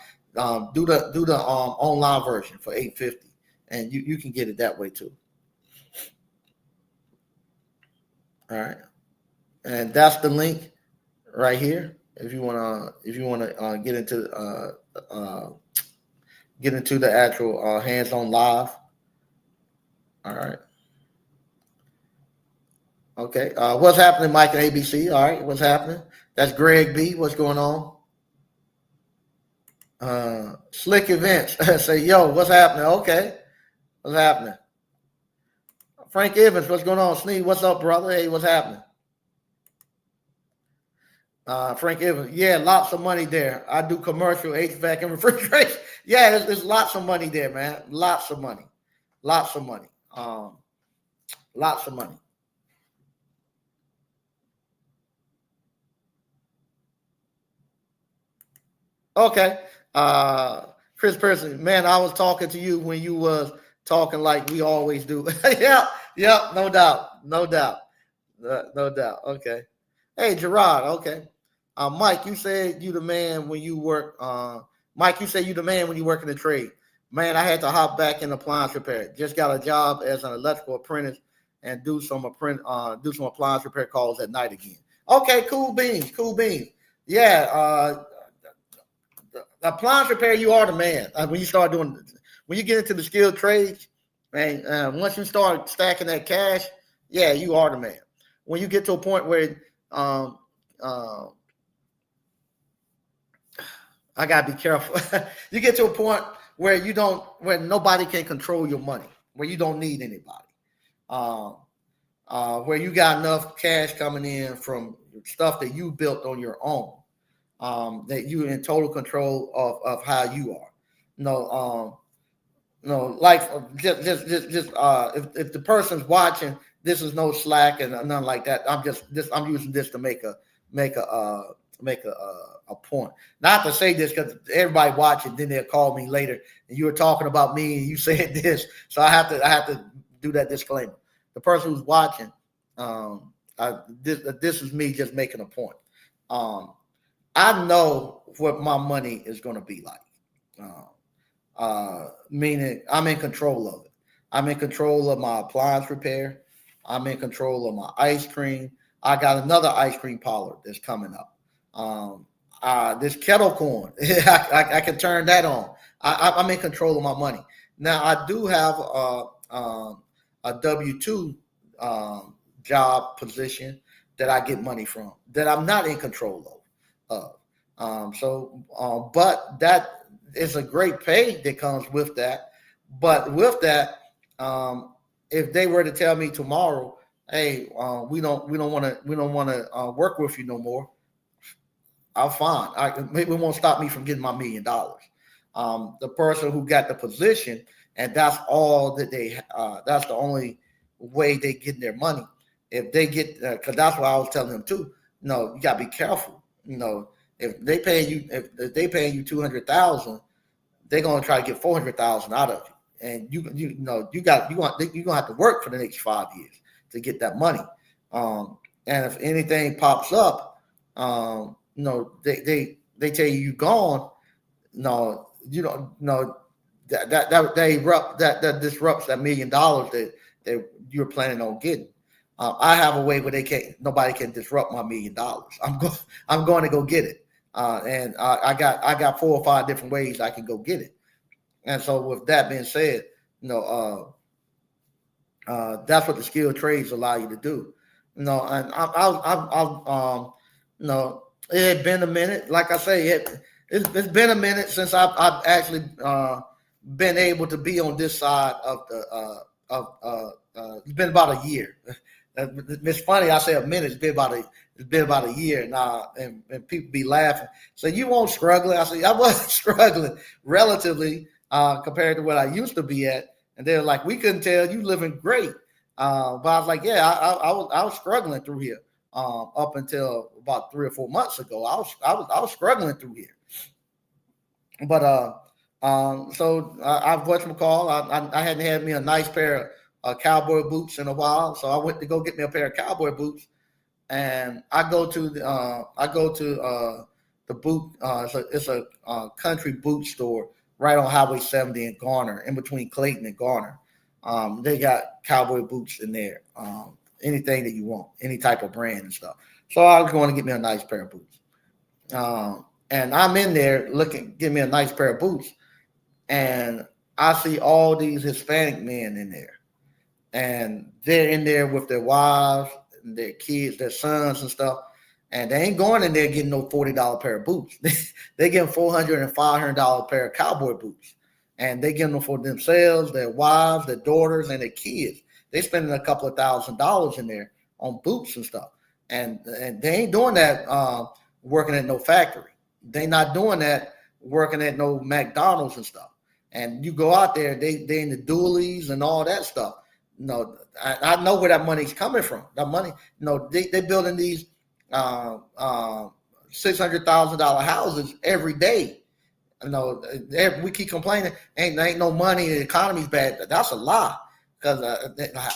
do the online version for $850, and you can get it that way too. All right, and that's the link right here. If you wanna get into the actual Hands On Live. All right. Okay. What's happening, Mike and ABC? All right. What's happening? That's Greg B. What's going on? Slick Events. Say, yo, what's happening? Okay. What's happening? Frank Evans, what's going on? Sneed, what's up, brother? Hey, what's happening? Frank Evans, yeah, lots of money there. I do commercial HVAC and refrigeration. Yeah, there's lots of money there, man. Lots of money. Lots of money. Lots of money. Okay. Chris Person, man, I was talking to you when you was talking like we always do. Yeah, no doubt. Okay. Hey, Gerard, okay. Mike, you said you the man when you work. Mike, you said you the man when you work in the trade. Man, I had to hop back in appliance repair. Just got a job as an electrical apprentice and do some appliance repair calls at night again. Okay, cool beans. Yeah, the appliance repair, you are the man. When you get into the skilled trades, man, once you start stacking that cash, yeah, you are the man. When you get to a point where I gotta be careful. You get to a point where where nobody can control your money, where you don't need anybody, where you got enough cash coming in from stuff that you built on your own, that you're in total control of how you are. Like just if the person's watching, this is no slack and nothing like that. I'm using this to make a point. Not to say this because everybody watching, then they'll call me later and you were talking about me and you said this. So I have to do that disclaimer. The person who's watching, this is me just making a point. I know what my money is going to be like. Meaning I'm in control of it. I'm in control of my appliance repair. I'm in control of my ice cream. I got another ice cream parlor that's coming up. This kettle corn, I can turn that on. I'm in control of my money. Now I do have a W-2 job position that I get money from that I'm not in control of. But that is a great pay that comes with that. But with that, if they were to tell me tomorrow, hey, we don't want to work with you no more, I'm fine. It won't stop me from getting my $1 million. The person who got the position, and that's all that that's the only way they get their money. If they get, because that's what I was telling them too. No, you gotta be careful. If they pay you, if they paying you 200,000, they're gonna try to get 400,000 out of you, and you're gonna have to work for the next 5 years to get that money. And if anything pops up, they tell you you're gone. No, you don't. No, that disrupts that $1 million that you're planning on getting. I have a way where nobody can disrupt my $1 million. I'm going to go get it, and I got 4 or 5 different ways I can go get it. And so, with that being said, that's what the skilled trades allow you to do. And it had been a minute. Like I say, it's been a minute since I've actually been able to be on this side of the. It's been about a year. It's funny I say a minute. It's been about a year now, and people be laughing. So you won't struggling. I say I wasn't struggling relatively compared to what I used to be at, and they're like, we couldn't tell you living great. But I was like, yeah, I was struggling through here up until about 3 or 4 months ago. I was struggling through here. But so I've whatchamacall. I hadn't had me a nice pair of cowboy boots in a while, so I went to go get me a pair of cowboy boots, and I go to the boot. It's a country boot store right on Highway 70 in Garner, in between Clayton and Garner. They got cowboy boots in there. Anything that you want, any type of brand and stuff. So I was going to get me a nice pair of boots. And I'm in there get me a nice pair of boots. And I see all these Hispanic men in there. And they're in there with their wives, and their kids, their sons and stuff. And they ain't going in there getting no $40 pair of boots. They getting $400 and $500 pair of cowboy boots. And they give them for themselves, their wives, their daughters, and their kids. They spending a couple of $1,000s in there on boots and stuff. And they ain't doing that working at no factory. They not doing that working at no McDonald's and stuff. And you go out there, they in the dualies and all that stuff. I know where that money's coming from. That money, they building these $600,000 houses every day. We keep complaining, ain't no money, the economy's bad. That's a lie, because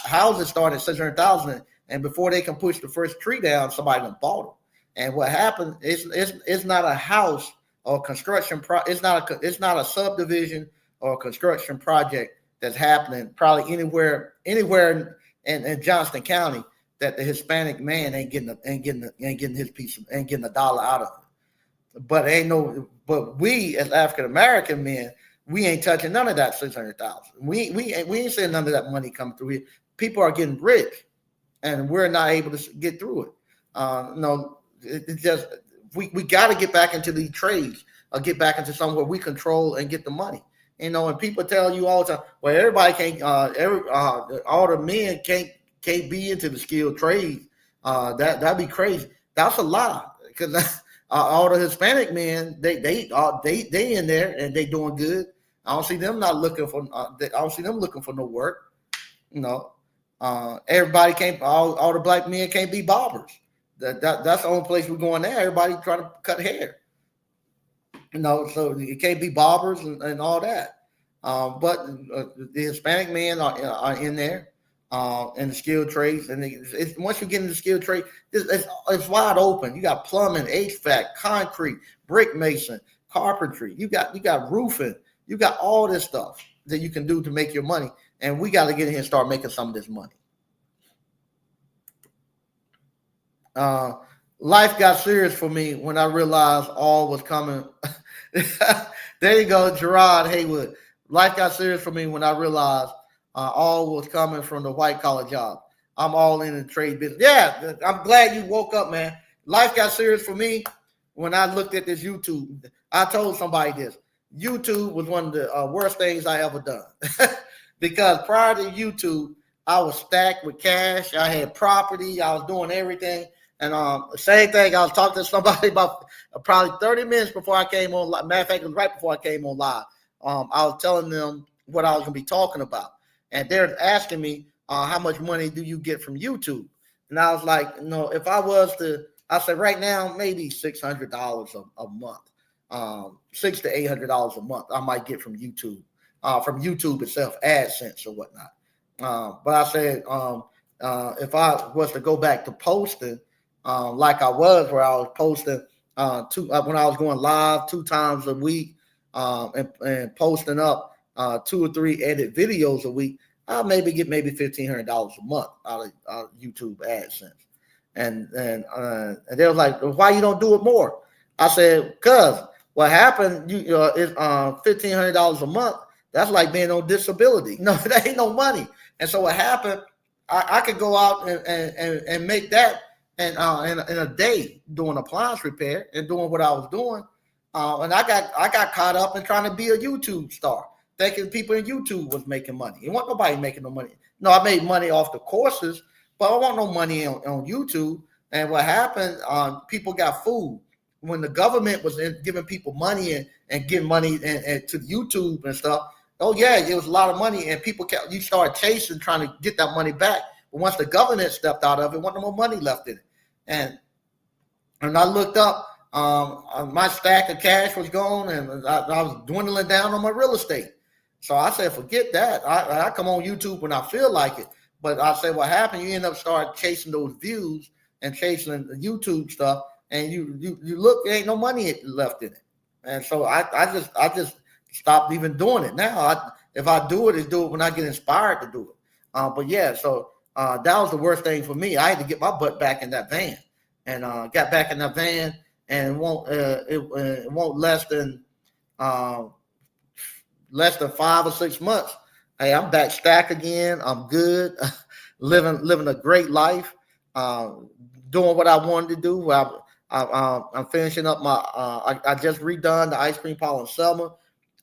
houses start at 600,000, and before they can push the first tree down, somebody done bought them. And what happened is it's not a house or construction it's not a subdivision or a construction project that's happening probably anywhere in Johnston County that the Hispanic man ain't getting his piece ain't getting $1 out of it. But we as African American men, we ain't touching none of that 600,000. We ain't seeing none of that money come through here. People are getting rich, and we're not able to get through it. It's just we got to get back into these trades or get back into somewhere we control and get the money. And people tell you all the time, well, everybody can't, all the men can't be into the skilled trades. That'd be crazy. That's a lie, because all the Hispanic men, they in there and they doing good. I don't see them looking for no work. Everybody can't. All the black men can't be barbers. That's the only place we're going there. Everybody trying to cut hair. So you can't be barbers and all that. But the Hispanic men are in there in the skilled trades. And once you get into the skilled trade, it's wide open. You got plumbing, HVAC, concrete, brick mason, carpentry. You got roofing. You got all this stuff that you can do to make your money. And we got to get in here and start making some of this money. Life got serious for me when I realized all was coming. There you go, Gerard Haywood. Life got serious for me when I realized all was coming from the white collar job. I'm all in the trade business. Yeah, I'm glad you woke up, man. Life got serious for me when I looked at this YouTube. I told somebody this. YouTube was one of the worst things I ever done. Because prior to YouTube, I was stacked with cash. I had property. I was doing everything. And same thing, I was talking to somebody about probably 30 minutes before I came on. Matter of fact, it was right before I came on live. I was telling them what I was going to be talking about. And they're asking me, how much money do you get from YouTube? And I was like, if I was to, I said right now, maybe $600 a month, $600 to $800 a month I might get from YouTube itself, AdSense or whatnot. But I said, if I was to go back to posting, like I was, where I was posting when I was going live 2 times a week, and posting up 2 or 3 edit videos a week, I'll maybe get $1,500 a month out of YouTube AdSense. And they was like, well, why you don't do it more? I said, because what happened is $1,500 a month. That's like being on disability. No, that ain't no money. And so what happened, I could go out and make that in a day doing appliance repair and doing what I was doing. And I got caught up in trying to be a YouTube star, thinking people in YouTube was making money. It wasn't nobody making no money. No, I made money off the courses, but I want no money on YouTube. And what happened, people got fooled. When the government was giving people money and giving money and to YouTube and stuff, oh yeah, it was a lot of money, and you started chasing, trying to get that money back. But once the government stepped out of it, wasn't no more money left in it. And I looked up, my stack of cash was gone, and I was dwindling down on my real estate. So I said, forget that. I come on YouTube when I feel like it. But I said, what happened? You end up start chasing those views and chasing the YouTube stuff, and you look, there ain't no money left in it. And so I just stopped even doing it. Now, if I do it, do it when I get inspired to do it. But yeah, so that was the worst thing for me. I had to get my butt back in that van, and got back in that van, and it won't less than 5 or 6 months. Hey, I'm back stacked again. I'm good, living a great life, doing what I wanted to do. I'm finishing up my. I just redone the ice cream parlor in Selma.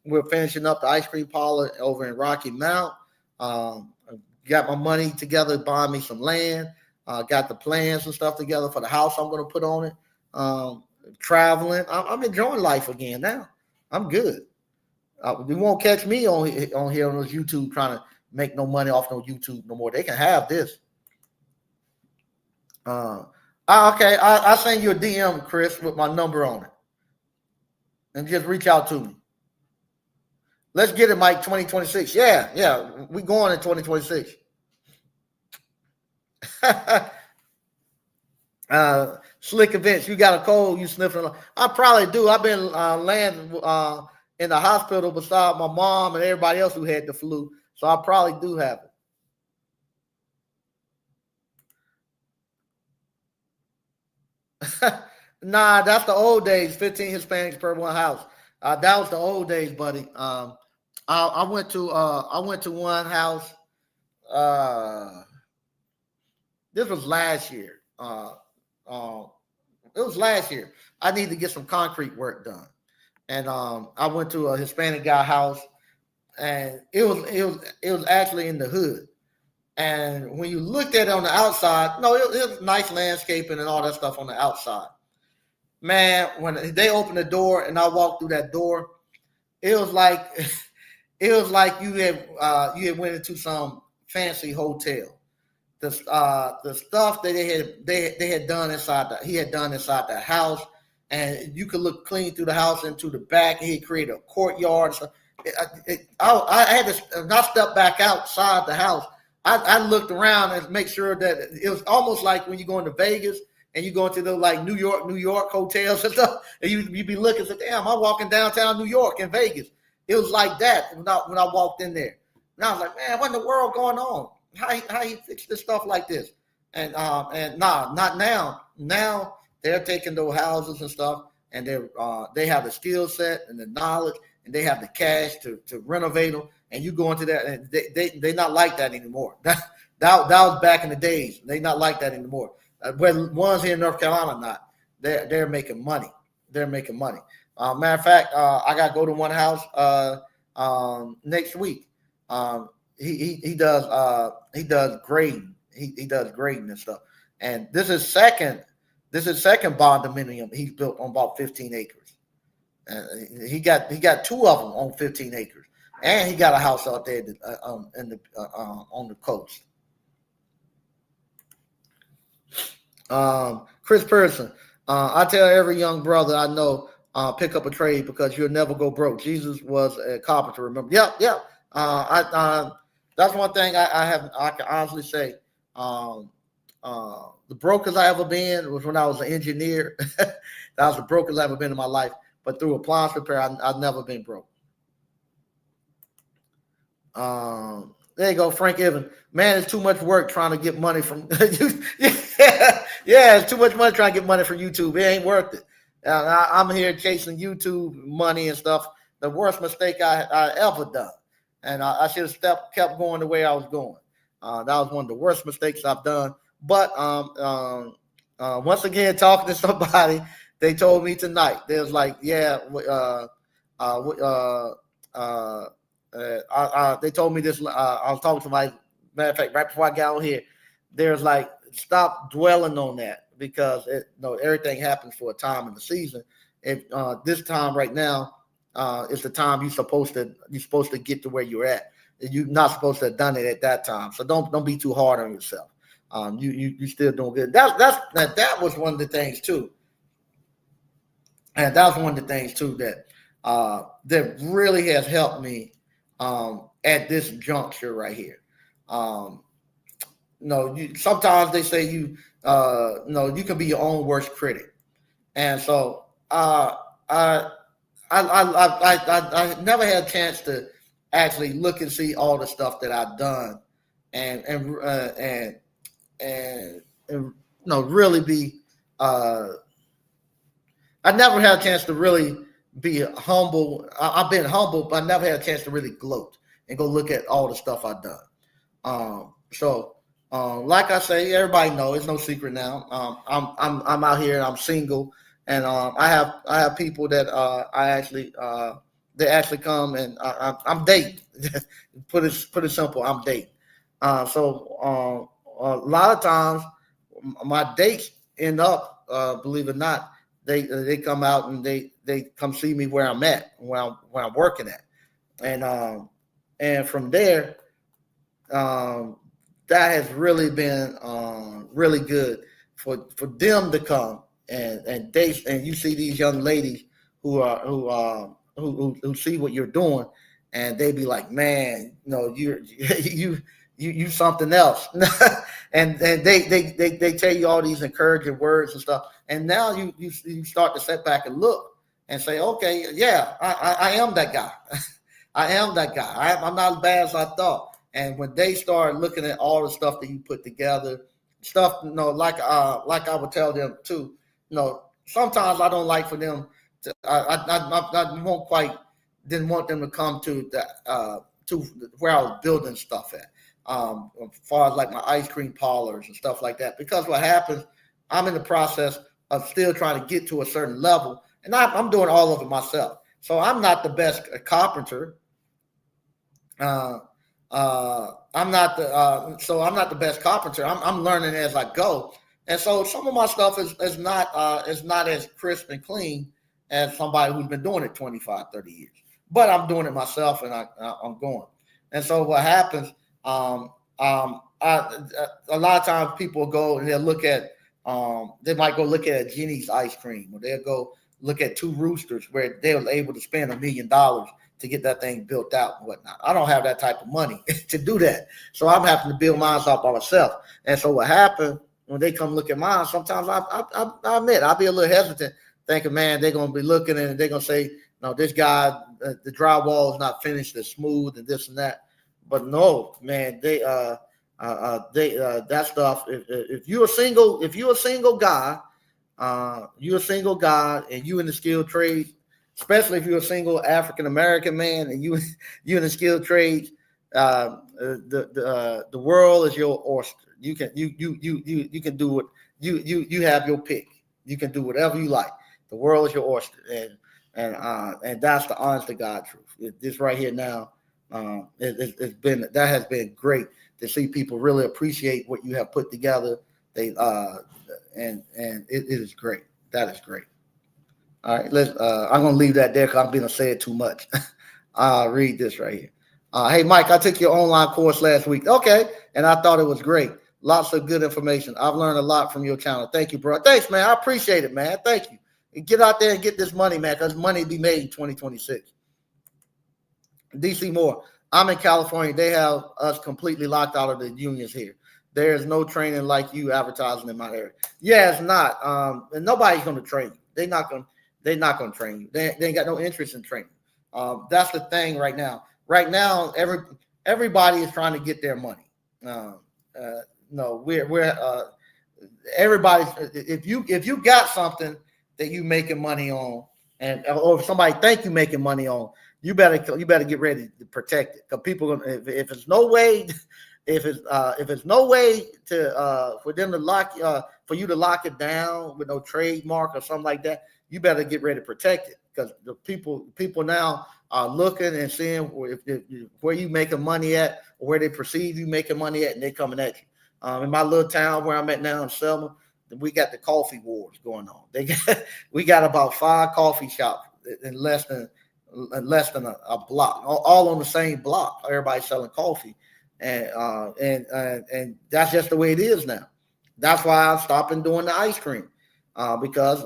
We're finishing up the ice cream parlor over in Rocky Mount. Got my money together, buying me some land. Got the plans and stuff together for the house I'm going to put on it. Traveling. I'm enjoying life again now. I'm good. You won't catch me on here on this YouTube trying to make no money off no YouTube no more. They can have this. Okay, I'll send you a DM, Chris, with my number on it. And just reach out to me. Let's get it, Mike, 2026. Yeah, we going in 2026. Slick events. You got a cold, you sniffing. I probably do. I've been laying in the hospital beside my mom and everybody else who had the flu. So I probably do have it. Nah, that's the old days. 15 Hispanics per one house. That was the old days, buddy. I went to one house. This was last year. It was last year. I need to get some concrete work done, and I went to a Hispanic guy house, and it was actually in the hood. And when you looked at it on the outside, no, it was nice landscaping and all that stuff on the outside. Man, when they opened the door and I walked through that door, it was like you had went into some fancy hotel. The stuff that they had done inside the house, and you could look clean through the house into the back. He had created a courtyard. So I had to not step back outside the house. I looked around and make sure that it was almost like when you go into Vegas and you go into the like New York hotels and stuff, and you be looking and say, damn, I'm walking downtown New York in Vegas. It was like that when I walked in there. And I was like, man, what in the world going on? How you fix this stuff like this? And not now. Now they're taking those houses and stuff, and they have the skill set and the knowledge, and they have the cash to renovate them. And you go into that, and they not like that anymore. That was back in the days. They not like that anymore. When ones here in North Carolina not, they're making money. They're making money. Matter of fact, I got to go to one house next week. He does grading. He does grading and stuff. And this is second condominium he's built on about 15 acres. He got two of them on 15 acres, and he got a house out there on the coast. Chris Pearson, I tell every young brother I know, pick up a trade because you'll never go broke. Jesus was a carpenter. Remember? Yeah. That's one thing I can honestly say. The brokest I ever been was when I was an engineer. That was the brokest I ever been in my life. But through appliance repair, I've never been broke. There you go, Frank Evan. Man, it's too much work trying to get money from you. Yeah, it's too much money trying to get money from YouTube. It ain't worth it. I'm here chasing YouTube money and stuff. The worst mistake I ever done. And I should have kept going the way I was going. That was one of the worst mistakes I've done. But once again, talking to somebody, they told me tonight. They was like, yeah, they told me this. I was talking to my matter of fact right before I got on here. There's like, stop dwelling on that because everything happens for a time in the season. If this time right now is the time you're supposed to get to where you're at. You're not supposed to have done it at that time. So don't be too hard on yourself. You still doing good. That was one of the things too. And that was one of the things too that really has helped me at this juncture right here. Sometimes they say you can be your own worst critic, and so I never had a chance to actually look and see all the stuff that I've done, and really be. I never had a chance to really be humble. I've been humble, but I never had a chance to really gloat and go look at all the stuff I've done. Like I say, everybody knows it's no secret now. I'm out here and I'm single, and I have people that they actually come and I'm dating. put it simple, I'm dating. So a lot of times my dates end up, believe it or not, they come out and they come see me where I'm at, where I'm working at, and from there, that has really been really good for them to come and date, and you see these young ladies who see what you're doing, and they be like, man, you something else. and they tell you all these encouraging words and stuff, and now you start to sit back and look and say, okay, yeah, I am that guy. I am that guy. I'm not as bad as I thought. And when they start looking at all the stuff that you put together, stuff, like I would tell them too, sometimes I don't like for them to, I didn't want them to come to where I was building stuff at. As far as like my ice cream parlors and stuff like that, because what happens, I'm in the process of still trying to get to a certain level, and I'm doing all of it myself. So I'm not the best carpenter. I'm not the best carpenter. I'm learning as I go, and so some of my stuff is not as crisp and clean as somebody who's been doing it 25, 30 years. But I'm doing it myself, and I'm going. And so what happens? A lot of times people go and they'll look at, they might go look at Jenny's ice cream, or they'll go look at Two Roosters, where they were able to spend $1 million to get that thing built out and whatnot. I don't have that type of money to do that. So I'm having to build mine out by myself. And so what happened when they come look at mine, sometimes I admit I'll be a little hesitant, thinking, man, they're going to be looking and they're going to say, no, this guy, the drywall is not finished, it's smooth and this and that. But no, man, that stuff. If you're a single guy, and you in the skilled trades, especially if you're a single African American man and you in the skilled trades, The world is your oyster. You can do what you have your pick. You can do whatever you like. The world is your oyster, and that's the honest to God truth. This right here now, that has been great to see people really appreciate what you have put together. They and it is great. That is great. All right, I'm gonna leave that there because I'm gonna say it too much. I'll read this right here. Hey, Mike, I took your online course last week. Okay, and I thought it was great. Lots of good information. I've learned a lot from your channel. Thank you, bro. Thanks, man. I appreciate it, man. Thank you. And get out there and get this money, man, because money be made in 2026. DC Moore. I'm in California. They have us completely locked out of the unions here. There's no training like you advertising in my area. Yeah, it's not. And nobody's going to train you. They're not going to train you. They ain't got no interest in training. That's the thing right now. Right now, everybody is trying to get their money. No, we're everybody's. If you got something that you making money on, or if somebody think you making money on, you better get ready to protect it, because people gonna, if it's no way. If it's no way to for them to lock for you to lock it down with no trademark or something like that, you better get ready to protect it, because the people now are looking and seeing where you making money at, or where they perceive you making money at, and they coming at you. In my little town where I'm at now in Selma, we got the coffee wars going on. We got about 5 coffee shops in less than a block, all on the same block. Everybody selling coffee. And that's just the way it is now. That's why I'm stopping doing the ice cream, because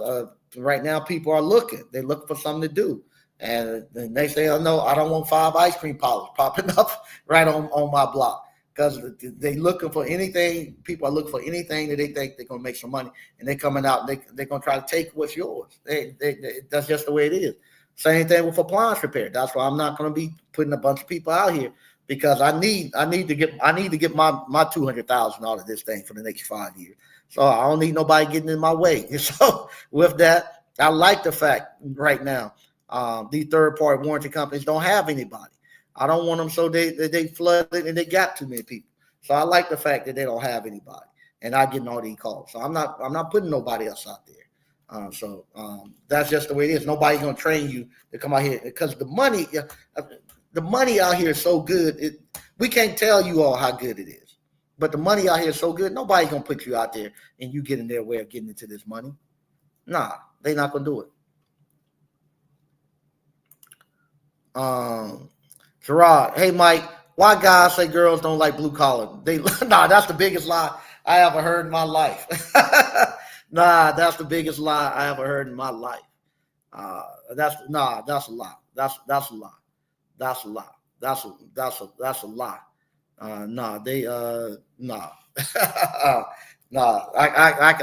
right now people are looking. They're looking for something to do, and they say, "Oh no, I don't want 5 ice cream parlors popping up right on my block," because they looking for anything. People are looking for anything that they think they're gonna make some money, and they're coming out. They're gonna try to take what's yours. That's just the way it is. Same thing with appliance repair. That's why I'm not gonna be putting a bunch of people out here, because I need to get my 200,000 out of this thing for the next 5 years. So I don't need nobody getting in my way. And so with that, I like the fact right now these third-party warranty companies don't have anybody. I don't want them so they flood it and they got too many people. So I like the fact that they don't have anybody, and I getting all these calls. So I'm not putting nobody else out there. So that's just the way it is. Nobody's gonna train you to come out here, because the money out here is so good. We can't tell you all how good it is, but the money out here is so good. Nobody's gonna put you out there and you get in their way of getting into this money. Nah, they're not gonna do it. Gerard, hey Mike, why guys say girls don't like blue collar? That's the biggest lie I ever heard in my life. That's the biggest lie I ever heard in my life. That's a lie. That's a lie. That's a lie. That's a lie.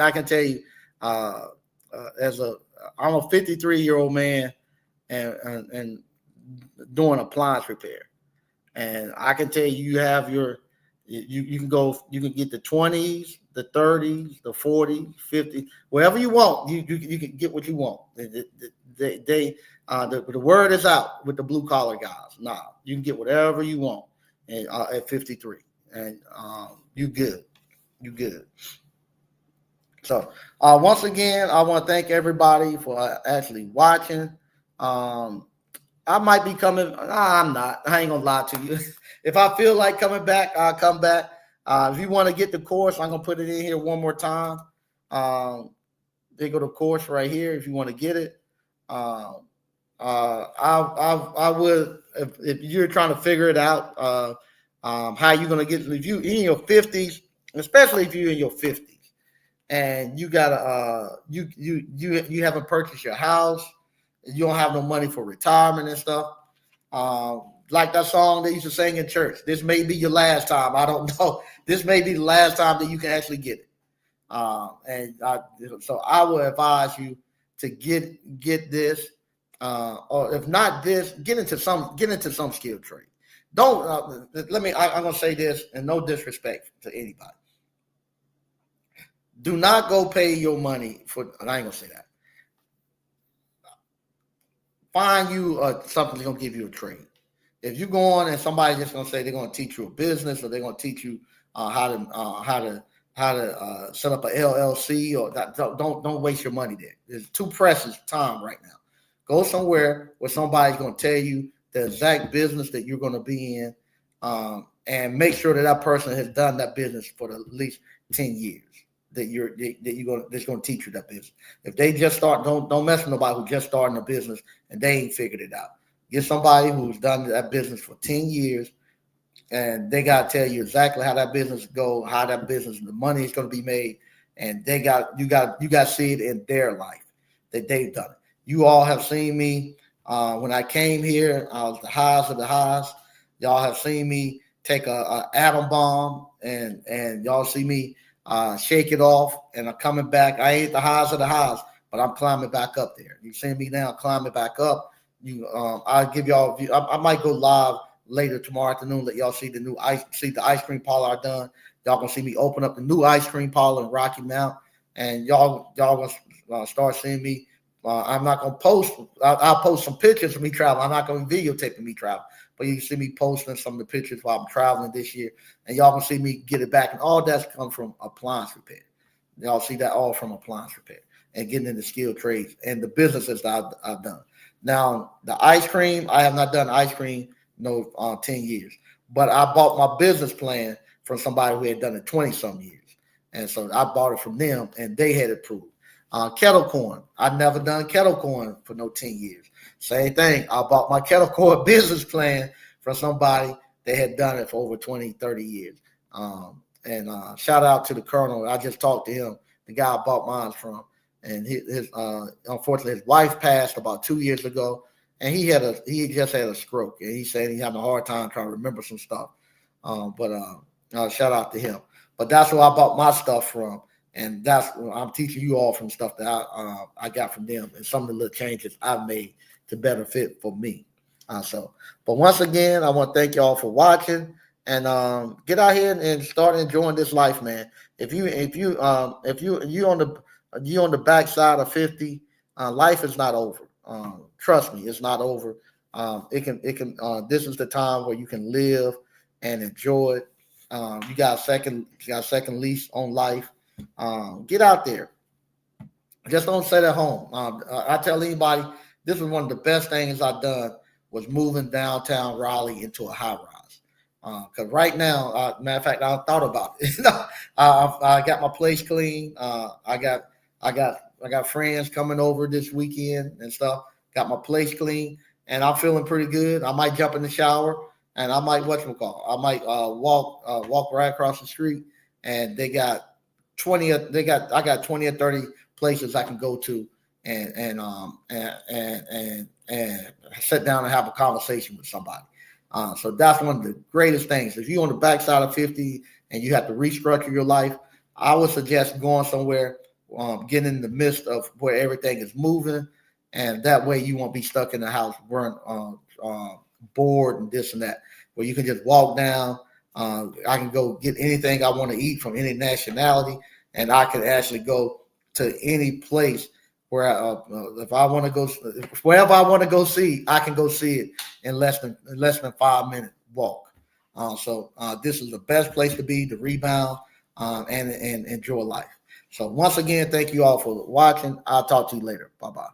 I can tell you, I'm a 53-year-old man and doing appliance repair, and I can tell you, you can get the 20s, the 30s, the 40s, 50s, wherever you want. You can get what you want. The word is out with the blue collar guys. You can get whatever you want at 53, and you good. So once again, I want to thank everybody for actually watching. I might be coming. I'm not. I ain't gonna lie to you. If I feel like coming back, I'll come back. If you want to get the course, I'm gonna put it in here one more time. They go to course right here if you want to get it. I would, if you're trying to figure it out, how you're gonna get, if you in your 50s, especially if you're in your 50s, and you gotta you haven't purchased your house, you don't have no money for retirement and stuff. Like that song they used to sing in church. This may be your last time. I don't know. This may be the last time that you can actually get it. So I would advise you to get this, or if not this, get into some skilled trade. Don't I'm gonna say this, and no disrespect to anybody. Do not go pay your money for. I ain't gonna say that. Find you something that's gonna give you a trade. If you go on and somebody's just gonna say they're gonna teach you a business or they're gonna teach you how to set up a LLC or that, don't waste your money there. There's too precious time right now. Go somewhere where somebody's gonna tell you the exact business that you're gonna be in, and make sure that person has done that business for at least 10 years. That's gonna teach you that business. If they just start, don't mess with nobody who just starting a business and they ain't figured it out. Get somebody who's done that business for 10 years, and they got to tell you exactly how that business go, how that business, the money is going to be made, and you got to see it in their life that they've done it. You all have seen me when I came here. I was the highs of the highs. Y'all have seen me take a atom bomb, and y'all see me shake it off, and I'm coming back. I ain't the highs of the highs, but I'm climbing back up there. You see me now climbing back up. I'll give y'all. I might go live later tomorrow afternoon. Let y'all see the ice cream parlor I done. Y'all gonna see me open up the new ice cream parlor in Rocky Mount, and y'all gonna start seeing me. I'm not gonna post. I'll post some pictures of me traveling. I'm not gonna videotape me travel, but you can see me posting some of the pictures while I'm traveling this year, and y'all gonna see me get it back. And all that's come from appliance repair. Y'all see that all from appliance repair and getting into skilled trades and the businesses that I've done. Now the ice cream, I have not done ice cream 10 years, but I bought my business plan from somebody who had done it 20 some years, and so I bought it from them, and they had it proved. Kettle corn, I've never done kettle corn for 10 years. Same thing, I bought my kettle corn business plan from somebody that had done it for over 20, 30 years. And shout out to the Colonel. I just talked to him, the guy I bought mine from, and his unfortunately his wife passed about 2 years ago. And he just had a stroke, and he said he having a hard time trying to remember some stuff. But shout out to him. But that's where I bought my stuff from, and that's I'm teaching you all from stuff that I got from them, and some of the little changes I've made to better fit for me. But once again, I want to thank y'all for watching, and get out here and start enjoying this life, man. If you on the backside of 50, life is not over. Trust me, it's not over. This is the time where you can live and enjoy it. You got a second lease on life. Get out there. Just don't sit at home. I tell anybody, this was one of the best things I've done was moving downtown Raleigh into a high rise. Because right now, matter of fact, I thought about it. I got my place clean. I got friends coming over this weekend and stuff. Got my place clean, and I'm feeling pretty good. I might jump in the shower, and I might I might walk right across the street, and I got 20 or 30 places I can go to, and sit down and have a conversation with somebody. So that's one of the greatest things. If you're on the backside of 50 and you have to restructure your life, I would suggest going somewhere, getting in the midst of where everything is moving, and that way you won't be stuck in the house, bored and this and that. Where you can just walk down. I can go get anything I want to eat from any nationality, and I can actually go to any place where if I want to go, wherever I want to go see, I can go see it in less than 5 minute walk. So this is the best place to be to rebound and enjoy life. So once again, thank you all for watching. I'll talk to you later. Bye-bye.